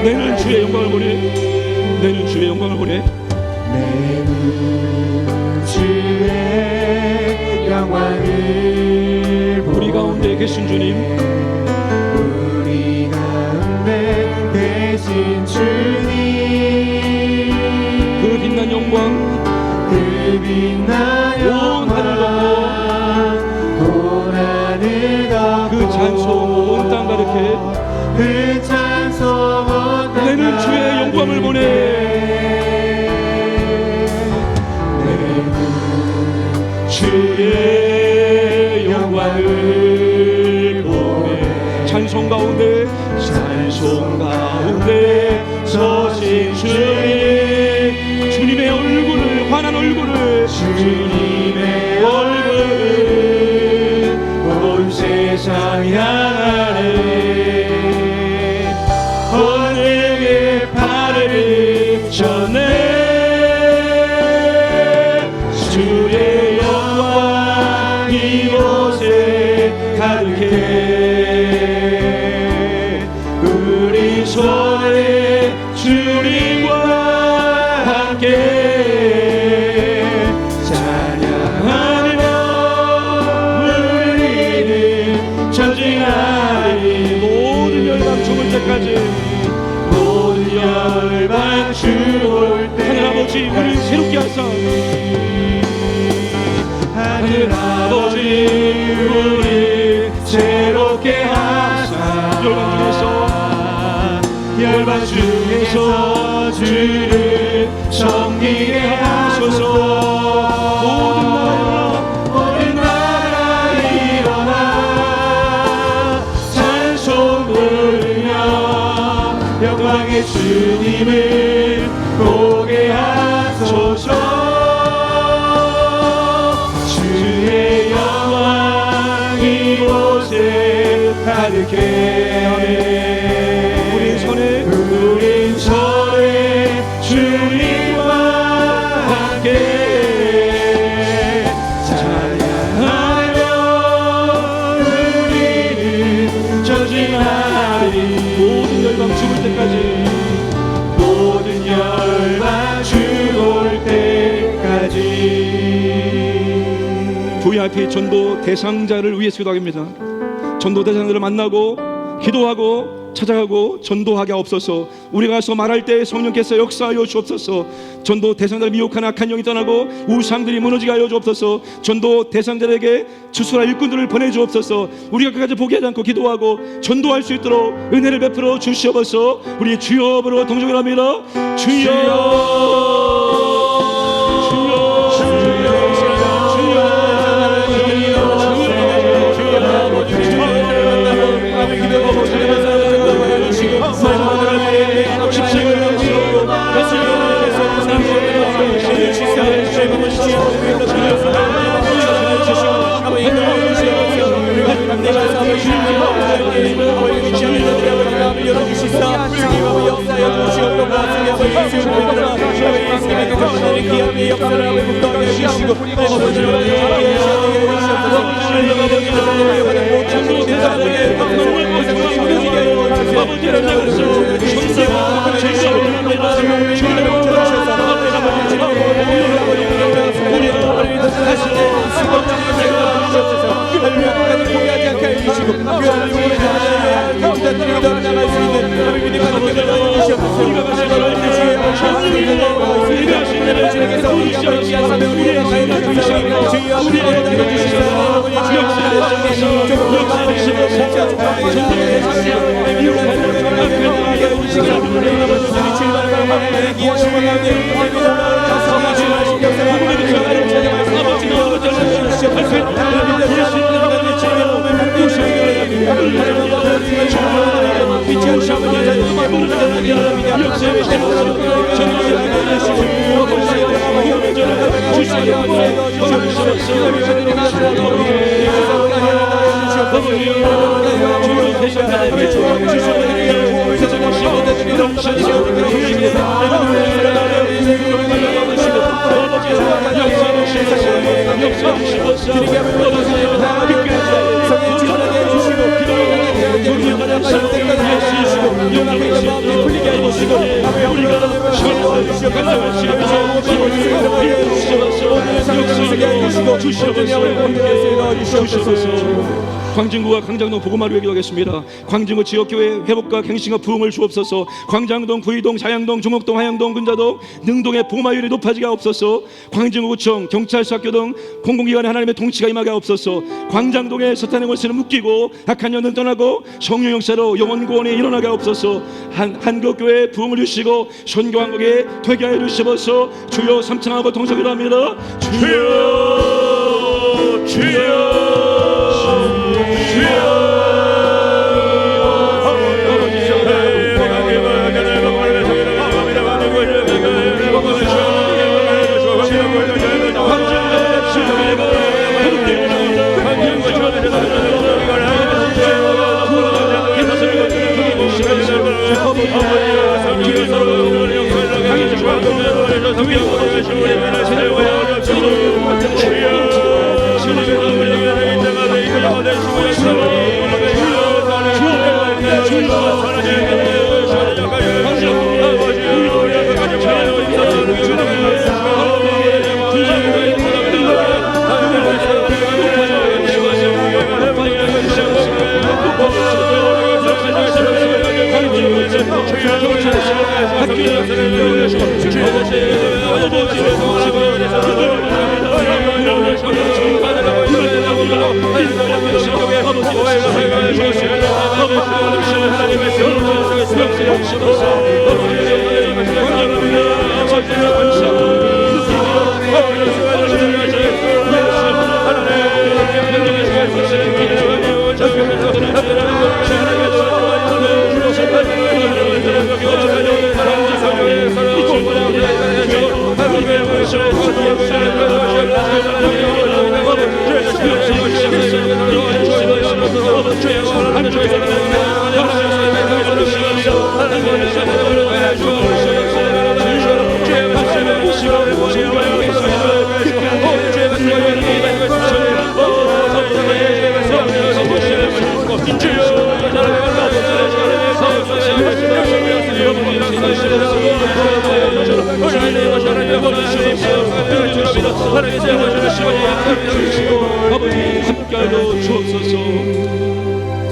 내는 주의 영광을 보내. 내는 주의 영광을 보내. 내는 주의 영광을 우리 가운데 계신 주님, 우리 가운데 계신 주님, 그 빛난 영광, 그 빛난 온 하늘 덮고, 온 하늘 덮고, 그 찬송 온 땅 가득해. 그 찬송 온 땅 내는 주의 영광을 보내. 주의 영광을 보내. 찬송 가운데, 찬송 가운데 서신 주님, 주님의 얼굴을, 환한 얼굴을, 주님의 얼굴을 온 세상 향하네. 우리 손에 주님과 함께 찬양하며 우리는 전진하리. 모든 열방 죽을 때까지, 모든 열방 죽을 때 하늘 아버지 우리를 새롭게 하사, 하늘 아버지 우리 새롭게 하사, 열방 중에서 주를 섬기게 하소서. 모든 나라 일어나 찬송 부르며 영광의 주님을 보게 하소서. 주의 영광 이곳에 가득해. 우린 손에 주님과 함께 찬양하며 우리는 전진하리. 모든 열방 죽을 때까지, 모든 열방 죽을 때까지. VIP 전도 대상자를 위해서 기도합니다. 전도 대상자를 만나고 기도하고 찾아가고 전도하게 하옵소서. 우리가 가서 말할 때 성령께서 역사하여 주옵소서. 전도 대상자를 미혹한 악한 영이 떠나고 우상들이 무너지게 하여 주옵소서. 전도 대상자에게 주술할 일꾼들을 보내주옵소서. 우리가 끝까지 포기하지 않고 기도하고 전도할 수 있도록 은혜를 베풀어 주시옵소서. 우리 주여 부르고 동정을 합니다. 주여 광진구와 광장동 보고마루 기도하겠습니다. 광진구 지역교회 회복과 갱신과 부흥을 주옵소서. 광장동, 구이동, 자양동, 종목동, 하양동, 근자동, 능동의 보고마율이 높아지게 하옵소서. 광진구구청, 경찰서, 학교 등 공공기관의 하나님의 통치가 임하게 하옵소서. 광장동의 사탄의 권세는 묶이고 악한 영은 떠나고 성령 역사로 영원 구원이 일어나게 하옵소서. 한국교회 부흥을 주시고 선교한국에 되게 하여 주시옵소서. 주여 삼창하고 동성기도 합니다. 주여 주여 주여 아버지 함께하여 주옵소서.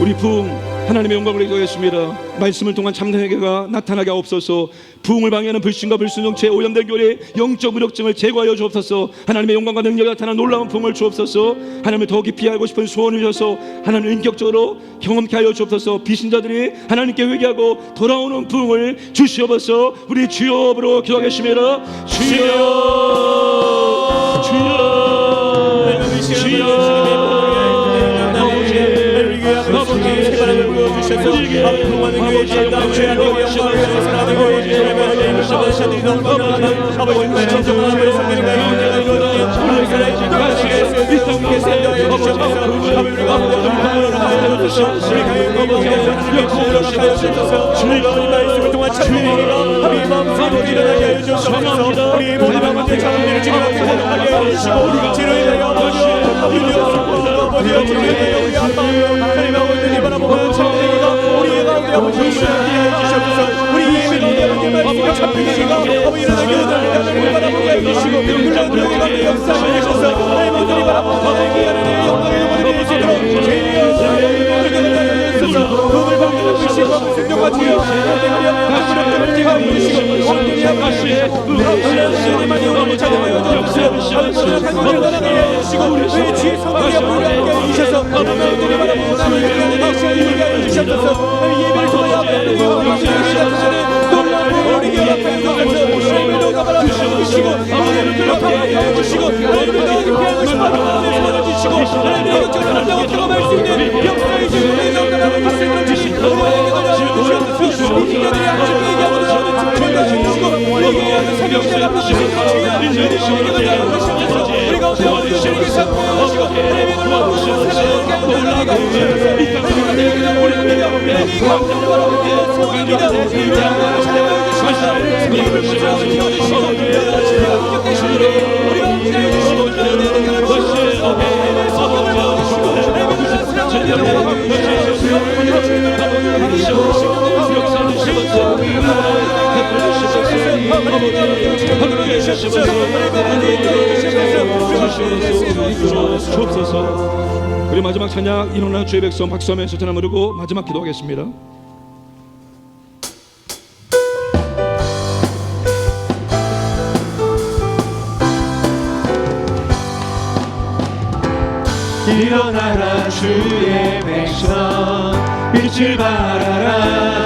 우리 부흥 하나님의 영광을 기도하겠습니다. 말씀을 통한 참된 회개가 나타나게 하옵소서. 부흥을 방해하는 불신과 불순종체 오염된 교회의 영적 무력증을 제거하여 주옵소서. 하나님의 영광과 능력이 나타나는 놀라운 부흥을 주옵소서. 하나님을 더 깊이 알고 싶은 소원을 주셔서 하나님을 인격적으로 경험케 하여 주옵소서. 비신자들이 하나님께 회개하고 돌아오는 부흥을 주시옵소서. 우리 주여으로 기도하겠습니다. 주여, 주여, 주여. 우리 마지막 찬양 일어나 주의 백성 박수하면서 전화 부르고 마지막 기도하겠습니다. 일어나라 주의 백성 빛을 발하라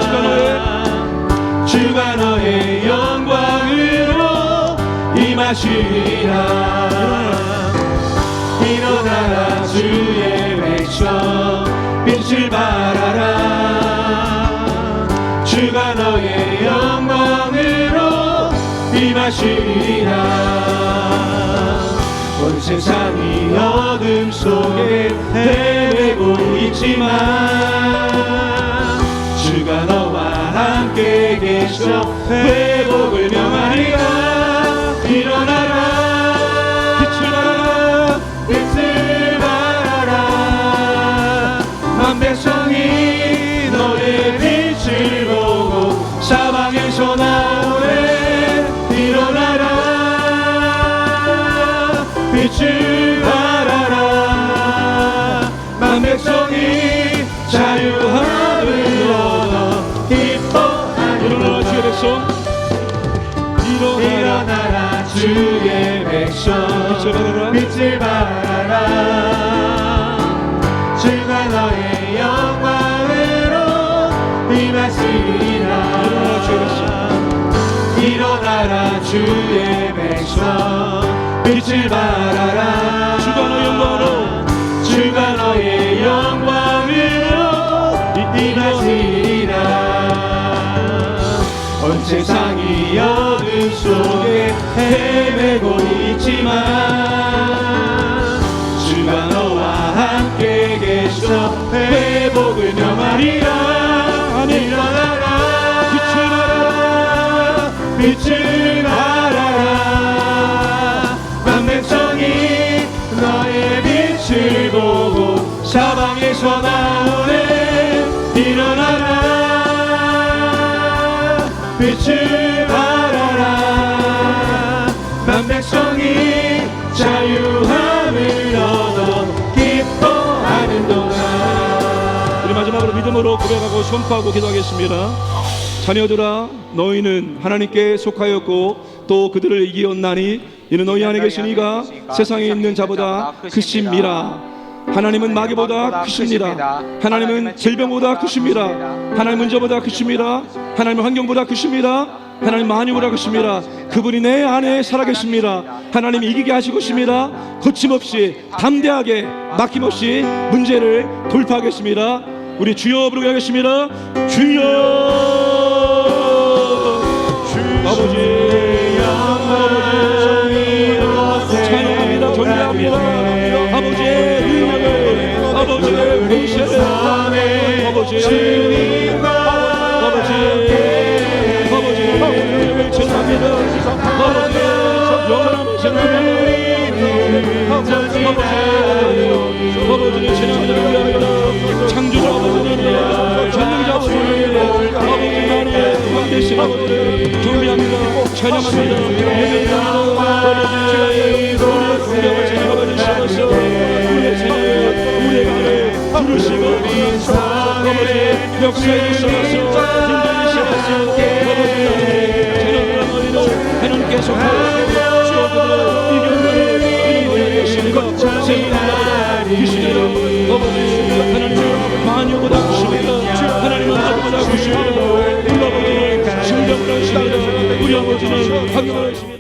주가 너의 영광으로 임하시리라 일어나라 주의 백성 빛을 발하라 주가 너의 영광으로 임하시리라 온 세상이 어둠 속에 헤매고 있지만 주가 너와 함께 계셔 회복을 명하리라 일어나라 빛을 발하라 빛을 발하라 만 백성이 너의 빛을 보고 사방에서 나오네 일어나라 빛을 발하라 만 백성이 자유함을 얻어 기뻐하리라 일어나라 주의 백성 일어나라 주의 백성 빛을 발하라 주가 너의 영광으로 임하시리라 일어나라 주의 백성 빛을 발하라 주가 너의 영광으로 주가 너의 영광으로 임하시리라 온 세상이 어둠 속에 헤매고 있지만 주가 너와 함께 계셔 회복을 명하리라 일어나라 빛을 발하라 만백성이 너의 빛을 보고 사방에서 나오네 일어나라 빛을 발하라 만백성이 자유함을 얻어 기뻐하는 동안 우리 마지막으로 믿음으로 고백하고 선포하고 기도하겠습니다. 자녀들아 너희는 하나님께 속하였고 또 그들을 이기었나니 이는 너희 안에 계신 이가 세상에 있는 자보다 크심이라. 하나님은 마귀보다 크십니다. 하나님은 질병보다 크십니다. 하나님은 문제보다 크십니다. 하나님은 환경보다 크십니다. 하나님 만유보다 크십니다. 그분이 내 안에 살아계십니다. 하나님 이기게 하시고 십니다. 거침없이 담대하게 막힘없이 문제를 돌파하겠습니다. 우리 주여 부르게 하겠습니다. 주여 아버지 찬양합니다. 존귀합니다. 아버지의 능력을 아버지의 권세를 아버지의 능력을 찬양합니다. 아버지의 영원함을 찬양합니다. 아버지의 찬양합니다. 창조자 아버지님 전능자 아버지님 아버지 나라의 왕되신 아버지를 존귀합니다. 찬양합니다. 예배드립니다. 우리의 공경을 찬양하여 주시옵소서. 우리의 찬양을 우리의 안에 부르시고 아버지 역사해 주시옵소서. 힘들게 주시옵소서. 아버지 찬양하는 너희는 하나님께 속하여 주옵소서. 이겨나를 이기게 계시니까 세상을 기시대로 아버지 하나님은 마녀보다 크십니다. 하나님은 아버보다 크십니다. 우리 아버지는 신령을 하십니다. 우리 아버지는 하기만 하십니다.